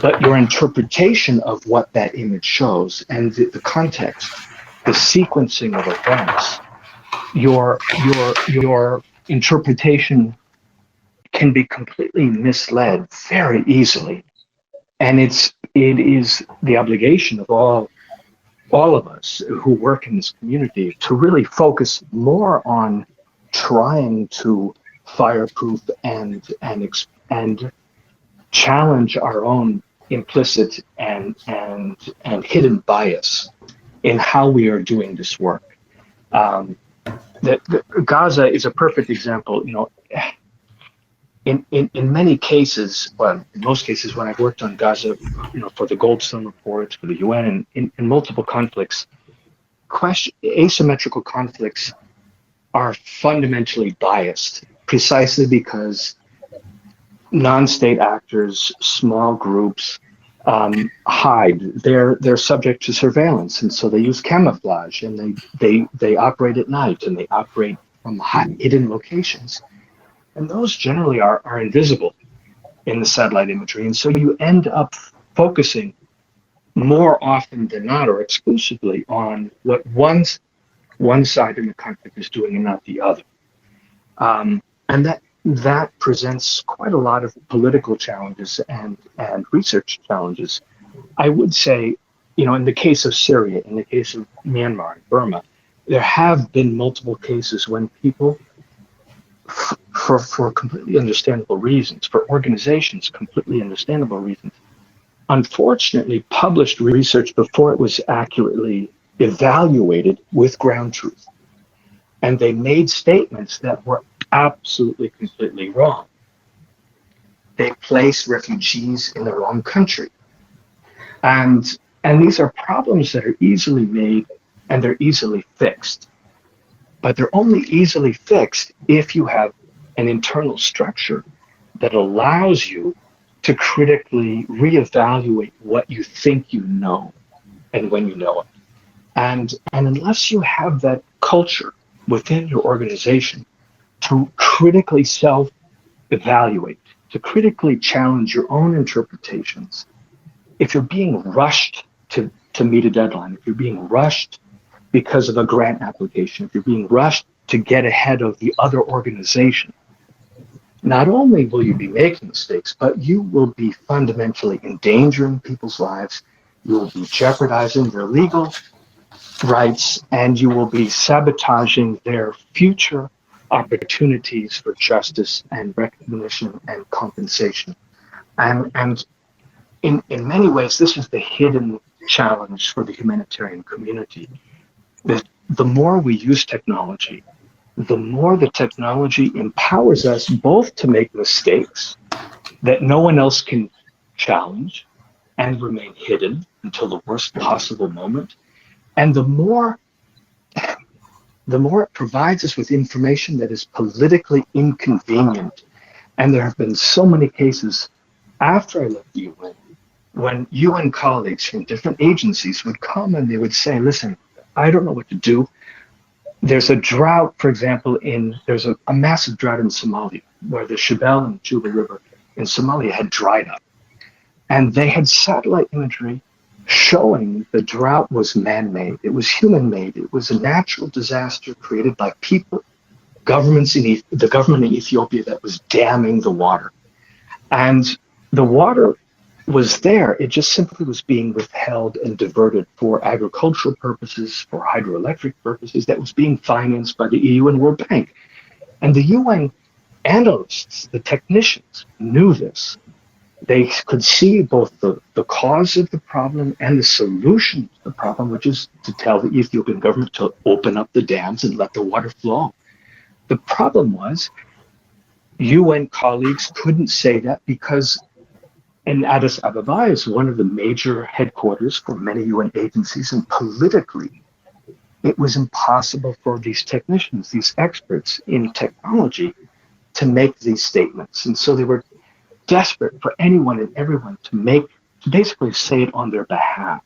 But your interpretation of what that image shows and the context, the sequencing of events, your interpretation can be completely misled very easily. And it is the obligation of all of us who work in this community to really focus more on trying to fireproof and challenge our own implicit and hidden bias in how we are doing this work. Gaza is a perfect example. In many cases, well, in most cases, when I've worked on Gaza, for the Goldstone report, for the UN, and in multiple conflicts, asymmetrical conflicts are fundamentally biased, precisely because non-state actors, small groups, hide. They're subject to surveillance, and so they use camouflage, and they operate at night, and they operate from hidden locations, and those generally are invisible in the satellite imagery, and so you end up focusing more often than not, or exclusively, on what one side in the conflict is doing and not the other, and that presents quite a lot of political challenges and research challenges. I would say, in the case of Syria, in the case of Myanmar and Burma, there have been multiple cases when people for completely understandable reasons, for organizations, completely understandable reasons. Unfortunately, published research before it was accurately evaluated with ground truth. And they made statements that were absolutely, completely wrong. They placed refugees in the wrong country. And, and these are problems that are easily made and they're easily fixed. But they're only easily fixed if you have an internal structure that allows you to critically reevaluate what you think you know and when you know it. And unless you have that culture within your organization to critically self-evaluate, to critically challenge your own interpretations, if you're being rushed to meet a deadline, if you're being rushed because of a grant application, if you're being rushed to get ahead of the other organization, not only will you be making mistakes, but you will be fundamentally endangering people's lives. You will be jeopardizing their legal rights, and you will be sabotaging their future opportunities for justice and recognition and compensation. And in many ways, this is the hidden challenge for the humanitarian community. That the more we use technology, the more the technology empowers us both to make mistakes that no one else can challenge and remain hidden until the worst possible moment. And the more it provides us with information that is politically inconvenient. And there have been so many cases after I left the UN when UN colleagues from different agencies would come and they would say, listen, I don't know what to do. There's a drought, for example, there's a massive drought in Somalia where the Shabelle and Juba River in Somalia had dried up. And they had satellite imagery showing the drought was man-made. It was human-made. It was a natural disaster created by people, the government in Ethiopia that was damming the water. And the water was there. It just simply was being withheld and diverted for agricultural purposes, for hydroelectric purposes, that was being financed by the EU and World Bank. And the UN analysts, the technicians, knew this. They could see both the cause of the problem and the solution to the problem, which is to tell the Ethiopian government to open up the dams and let the water flow. The problem was UN colleagues couldn't say that because in Addis Ababa is one of the major headquarters for many UN agencies, and politically, it was impossible for these technicians, these experts in technology, to make these statements. And so they were desperate for anyone and everyone to basically say it on their behalf.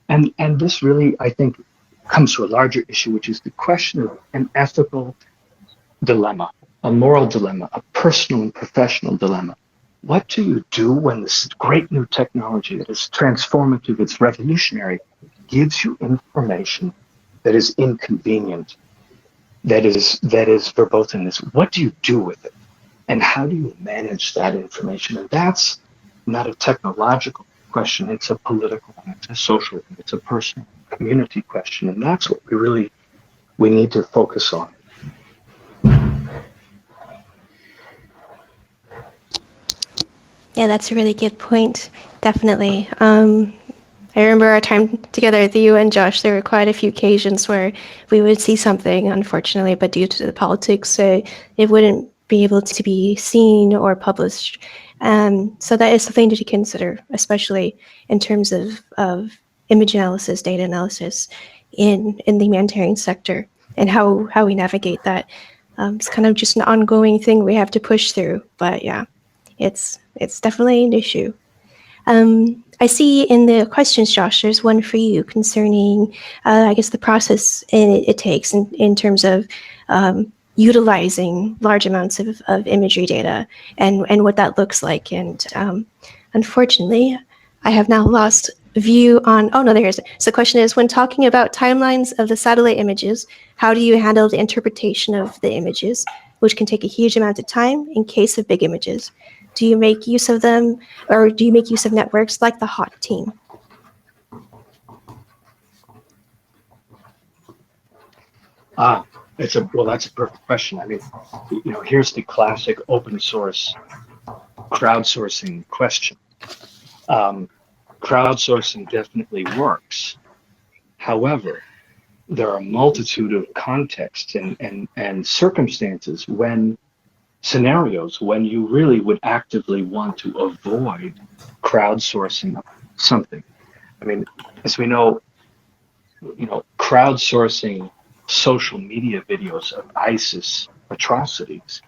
And this really, I think, comes to a larger issue, which is the question of an ethical dilemma, a moral dilemma, a personal and professional dilemma. What do you do when this great new technology that is transformative, it's revolutionary, gives you information that is inconvenient, that is verboten? What do you do with it? And how do you manage that information? And that's not a technological question. It's a political one. It's a social one. It's a personal community question. And that's what we need to focus on. Yeah, that's a really good point. Definitely. I remember our time together at the UN, Josh, there were quite a few occasions where we would see something, unfortunately, but due to the politics, it wouldn't be able to be seen or published. So that is something to consider, especially in terms of image analysis, data analysis in the humanitarian sector and how we navigate that. It's kind of just an ongoing thing we have to push through. But yeah, it's definitely an issue. I see in the questions, Josh, there's one for you concerning, I guess, the process it takes in terms of utilizing large amounts of imagery data and what that looks like. And unfortunately, I have now lost view on, oh no, there's it. So the question is, when talking about timelines of the satellite images, how do you handle the interpretation of the images, which can take a huge amount of time in case of big images? Do you make use of them, or do you make use of networks like the HOT team? That's a perfect question. I mean, here's the classic open source crowdsourcing question. Crowdsourcing definitely works. However, there are a multitude of contexts and circumstances scenarios when you really would actively want to avoid crowdsourcing something. I mean, as we know, crowdsourcing social media videos of ISIS atrocities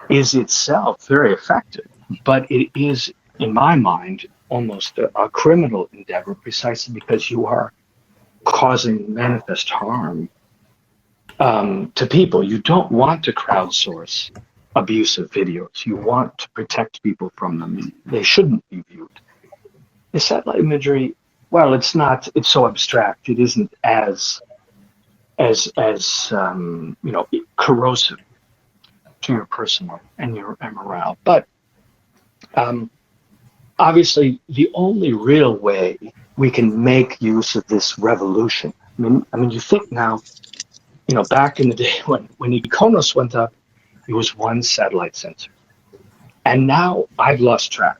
is itself very effective, but it is, in my mind, almost a criminal endeavor precisely because you are causing manifest harm to people. You don't want to crowdsource abusive videos. You want to protect people from them. They shouldn't be viewed. The satellite imagery, well, it's not. It's so abstract. It isn't as corrosive to your personal and your morale. But obviously, the only real way we can make use of this revolution. I mean, you think now. Back in the day when Ikonos went up, it was one satellite sensor. And now I've lost track.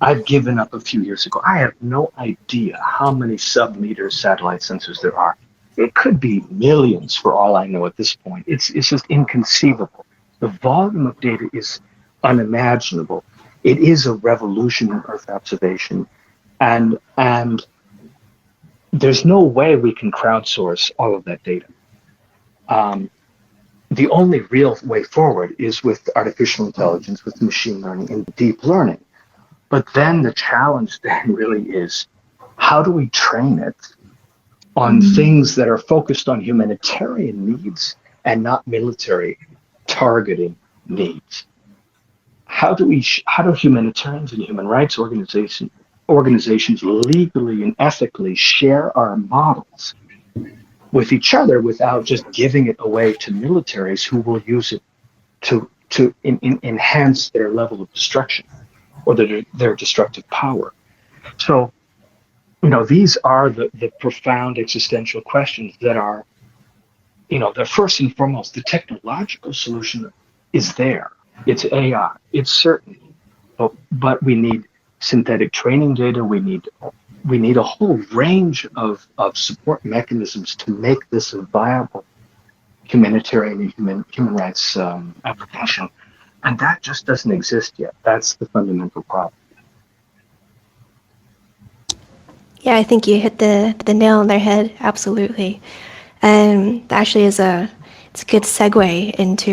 I've given up a few years ago. I have no idea how many sub-meter satellite sensors there are. It could be millions for all I know at this point. It's just inconceivable. The volume of data is unimaginable. It is a revolution in Earth observation. And there's no way we can crowdsource all of that data. The only real way forward is with artificial intelligence, with machine learning and deep learning. But then the challenge then really is, how do we train it on things that are focused on humanitarian needs and not military targeting needs? How do humanitarians and human rights organizations legally and ethically share our models with each other without just giving it away to militaries who will use it to enhance their level of destruction or their destructive power? So, these are the profound existential questions that are, the first and foremost, the technological solution is there. It's AI, it's certain, but we need synthetic training data. We need a whole range of support mechanisms to make this a viable humanitarian and human rights application. And that just doesn't exist yet. That's the fundamental problem. Yeah, I think you hit the nail on their head, absolutely. And actually it's a good segue into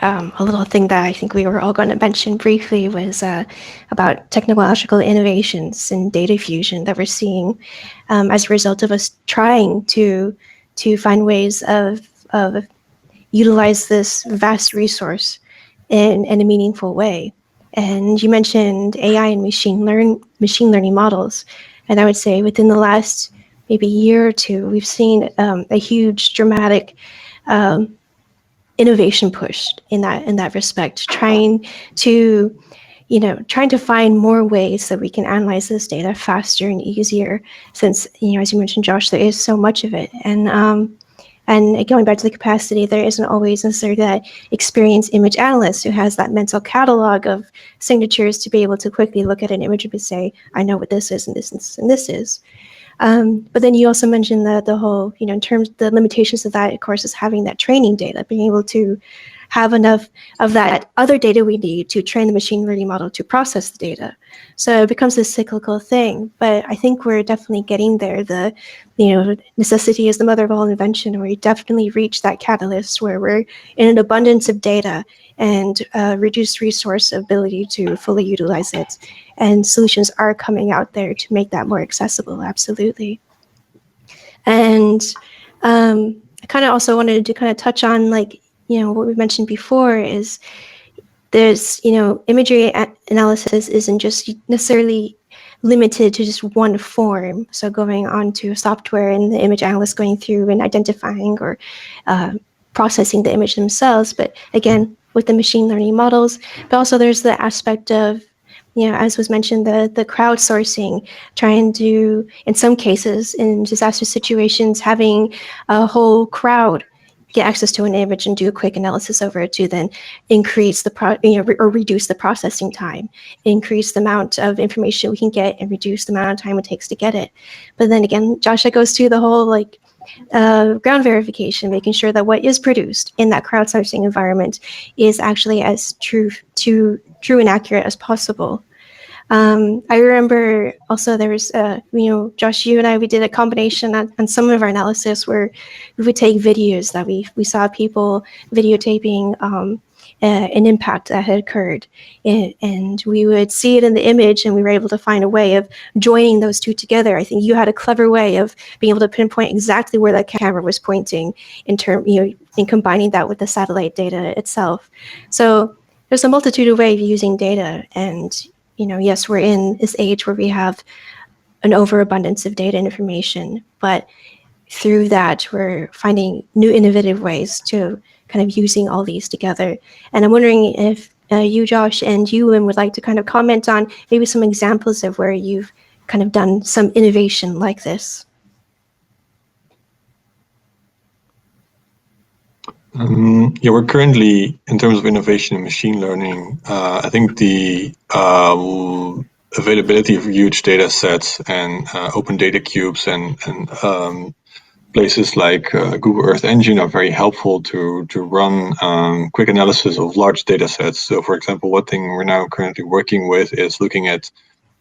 a little thing that I think we were all going to mention briefly was about technological innovations in data fusion that we're seeing as a result of us trying to find ways of utilize this vast resource in a meaningful way. And you mentioned AI and machine learning models. And I would say within the last maybe year or two, we've seen a huge dramatic innovation push in that respect, trying to find more ways that we can analyze this data faster and easier, since, as you mentioned, Josh, there is so much of it. And going back to the capacity, there isn't always necessarily that experienced image analyst who has that mental catalog of signatures to be able to quickly look at an image and say, I know what this is and this and this is. But then you also mentioned the whole, in terms of the limitations of that, of course, is having that training data, being able to have enough of that other data we need to train the machine learning model to process the data. So it becomes a cyclical thing. But I think we're definitely getting there. Necessity is the mother of all invention. We definitely reach that catalyst where we're in an abundance of data and reduced resource ability to fully utilize it. And solutions are coming out there to make that more accessible, absolutely. And I kind of also wanted to kind of touch on, what we mentioned before is there's, imagery analysis isn't just necessarily limited to just one form. So going on to software and the image analyst going through and identifying or processing the image themselves. But again, with the machine learning models, but also there's the aspect of, as was mentioned, the crowdsourcing, trying to, in some cases, in disaster situations, having a whole crowd get access to an image and do a quick analysis over it to then increase the or reduce the processing time, increase the amount of information we can get, and reduce the amount of time it takes to get it. But then again, Josh, that goes to the whole like ground verification, making sure that what is produced in that crowdsourcing environment is actually as true and accurate as possible. I remember also there was, Josh, you and I, we did a combination on some of our analysis where we would take videos that we saw people videotaping an impact that had occurred, and we would see it in the image, and we were able to find a way of joining those two together. I think you had a clever way of being able to pinpoint exactly where that camera was pointing in combining that with the satellite data itself. So there's a multitude of ways of using data, and yes, we're in this age where we have an overabundance of data and information, but through that, we're finding new innovative ways to kind of using all these together. And I'm wondering if you, Josh, and you, Wim, would like to kind of comment on maybe some examples of where you've kind of done some innovation like this. We're currently, in terms of innovation in machine learning, I think the availability of huge data sets and open data cubes and places like Google Earth Engine are very helpful to run quick analysis of large data sets. So, for example, one thing we're now currently working with is looking at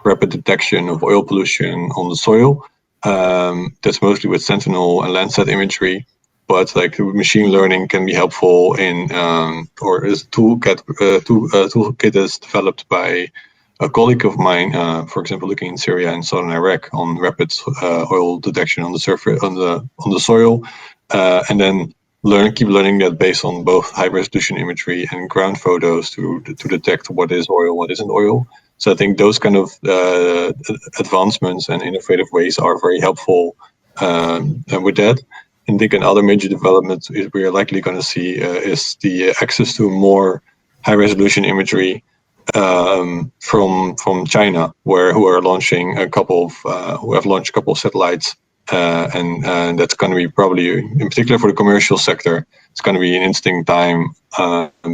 rapid detection of oil pollution on the soil. That's mostly with Sentinel and Landsat imagery. But like machine learning can be helpful in, or is toolkit is developed by a colleague of mine, for example, looking in Syria and southern Iraq on rapid oil detection on the surface, on the soil, and then keep learning that based on both high resolution imagery and ground photos to detect what is oil, what isn't oil. So I think those kind of advancements and innovative ways are very helpful with that. I think another major development we are likely going to see is the access to more high-resolution imagery from China, who have launched a couple of satellites, and that's going to be probably, in particular for the commercial sector, it's going to be an interesting time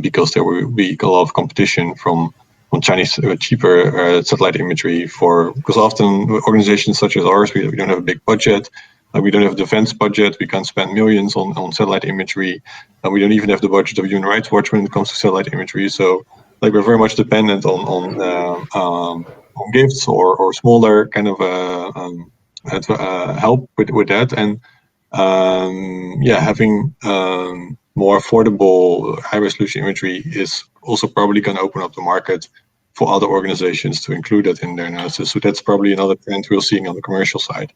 because there will be a lot of competition from Chinese cheaper satellite imagery because often organizations such as ours, we don't have a big budget. We don't have a defense budget. We can't spend millions on satellite imagery. We don't even have the budget of Human Rights Watch when it comes to satellite imagery. So, like, we're very much dependent on gifts or smaller kind of help with that. And having more affordable, high-resolution imagery is also probably going to open up the market for other organizations to include that in their analysis. So that's probably another trend we're seeing on the commercial side.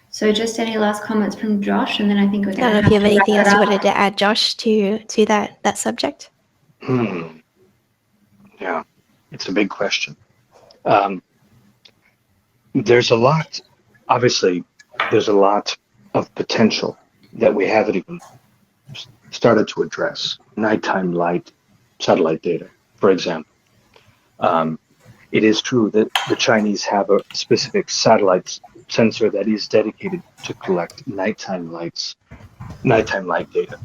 So just any last comments from Josh, and then I think we're going to I don't know if you have anything else you wanted to add, Josh, to that subject. Yeah, it's a big question. There's a lot of potential that we haven't even started to address. Nighttime light satellite data, for example. It is true that the Chinese have a specific satellite sensor that is dedicated to collect nighttime light data,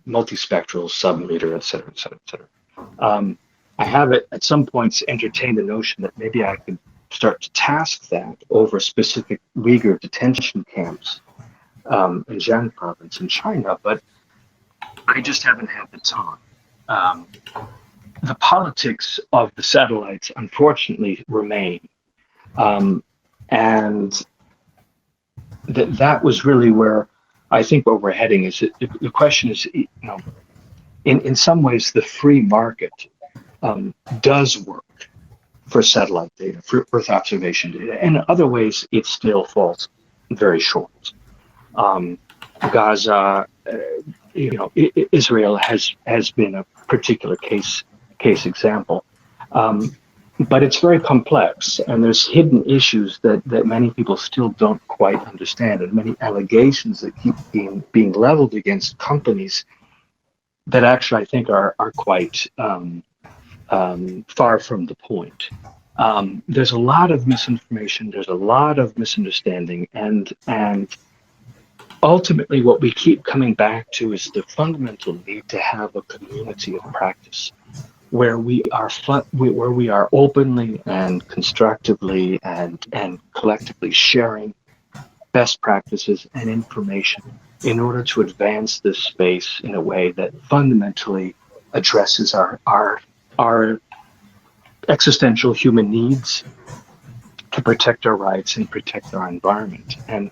multispectral, submeter, et cetera, et cetera, et cetera. I have at some points entertained the notion that maybe I could start to task that over specific Uyghur detention camps in Jiang province in China, but I just haven't had the time. The politics of the satellites, unfortunately, remain. And that was really where I think where we're heading is the question is, in some ways, the free market does work for satellite data, for Earth observation data. And in other ways, it still falls very short. Gaza, Israel has been a particular case example. But it's very complex, and there's hidden issues that many people still don't quite understand, and many allegations that keep being leveled against companies that actually I think are quite far from the point. There's a lot of misinformation, there's a lot of misunderstanding, and ultimately what we keep coming back to is the fundamental need to have a community of practice where where we are openly and constructively and collectively sharing best practices and information in order to advance this space in a way that fundamentally addresses our existential human needs to protect our rights and protect our environment. And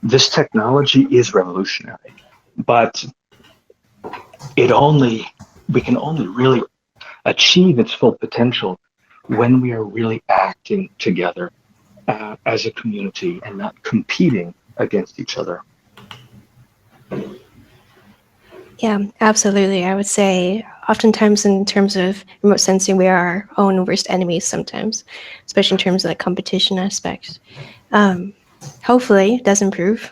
this technology is revolutionary, but we can only really achieve its full potential when we are really acting together as a community and not competing against each other. Yeah, absolutely. I would say oftentimes in terms of remote sensing, we are our own worst enemies sometimes, especially in terms of the competition aspect. Hopefully it does improve.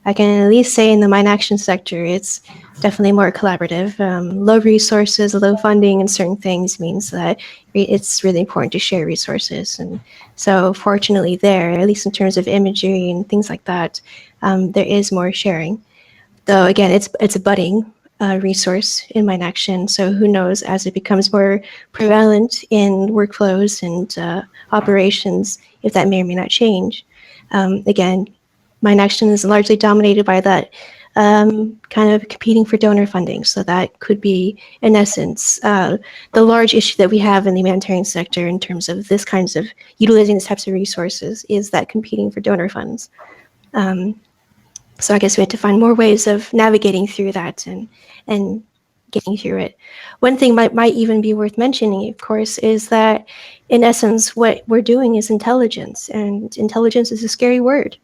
I can at least say in the mine action sector, it's definitely more collaborative. Low resources, low funding in certain things means that it's really important to share resources. And so fortunately there, at least in terms of imagery and things like that, there is more sharing. Though again, it's a budding resource in mine action. So who knows, as it becomes more prevalent in workflows and operations, if that may or may not change. Again, mine action is largely dominated by that kind of competing for donor funding. So that could be, in essence, the large issue that we have in the humanitarian sector in terms of this kinds of utilizing these types of resources is that competing for donor funds. So I guess we had to find more ways of navigating through that and getting through it. One thing might even be worth mentioning, of course, is that in essence, what we're doing is intelligence, and intelligence is a scary word,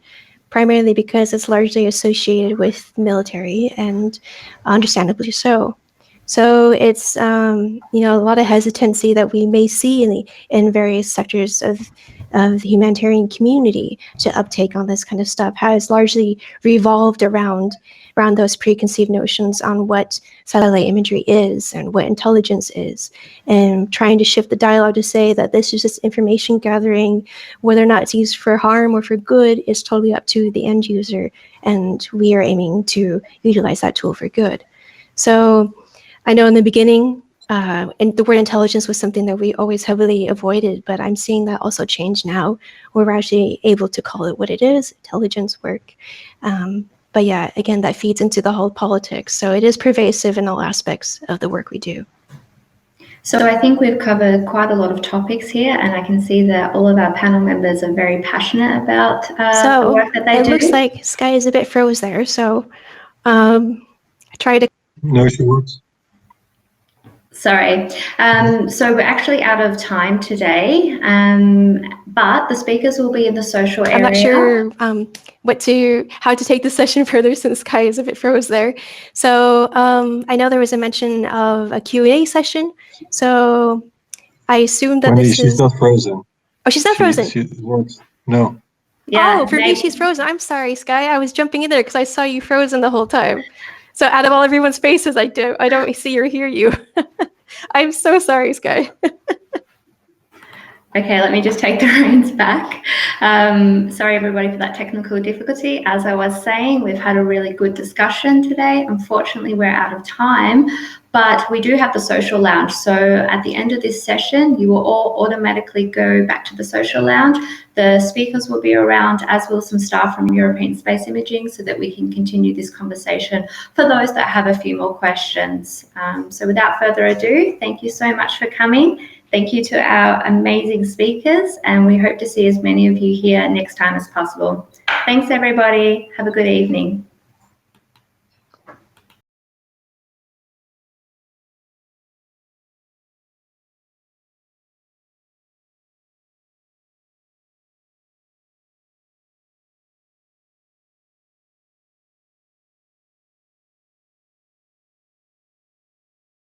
primarily because it's largely associated with military, and understandably so. So it's a lot of hesitancy that we may see in various sectors of the humanitarian community to uptake on this kind of stuff has largely revolved around those preconceived notions on what satellite imagery is and what intelligence is, and trying to shift the dialogue to say that this is just information gathering. Whether or not it's used for harm or for good is totally up to the end user, and we are aiming to utilize that tool for good. So I know in the beginning, and the word intelligence was something that we always heavily avoided, but I'm seeing that also change now, where we're actually able to call it what it is, intelligence work. But yeah, again, that feeds into the whole politics. So it is pervasive in all aspects of the work we do. So I think we've covered quite a lot of topics here, and I can see that all of our panel members are very passionate about the work that they do. It looks like Sky is a bit froze there, so I try to... No, she works. Sorry. So we're actually out of time today, but the speakers will be in the social area. I'm not sure how to take the session further since Sky is a bit froze there. So I know there was a mention of a Q&A session. So I assume that She's not frozen. Oh, she's not frozen? She works. No. Yeah, for me, she's frozen. I'm sorry, Sky. I was jumping in there because I saw you frozen the whole time. So out of all everyone's faces, I don't see or hear you. I'm so sorry, Sky. Okay, let me just take the reins back. Sorry, everybody, for that technical difficulty. As I was saying, we've had a really good discussion today. Unfortunately, we're out of time, but we do have the social lounge. So at the end of this session, you will all automatically go back to the social lounge. The speakers will be around, as will some staff from European Space Imaging, so that we can continue this conversation for those that have a few more questions. So without further ado, thank you so much for coming. Thank you to our amazing speakers, and we hope to see as many of you here next time as possible. Thanks, everybody. Have a good evening.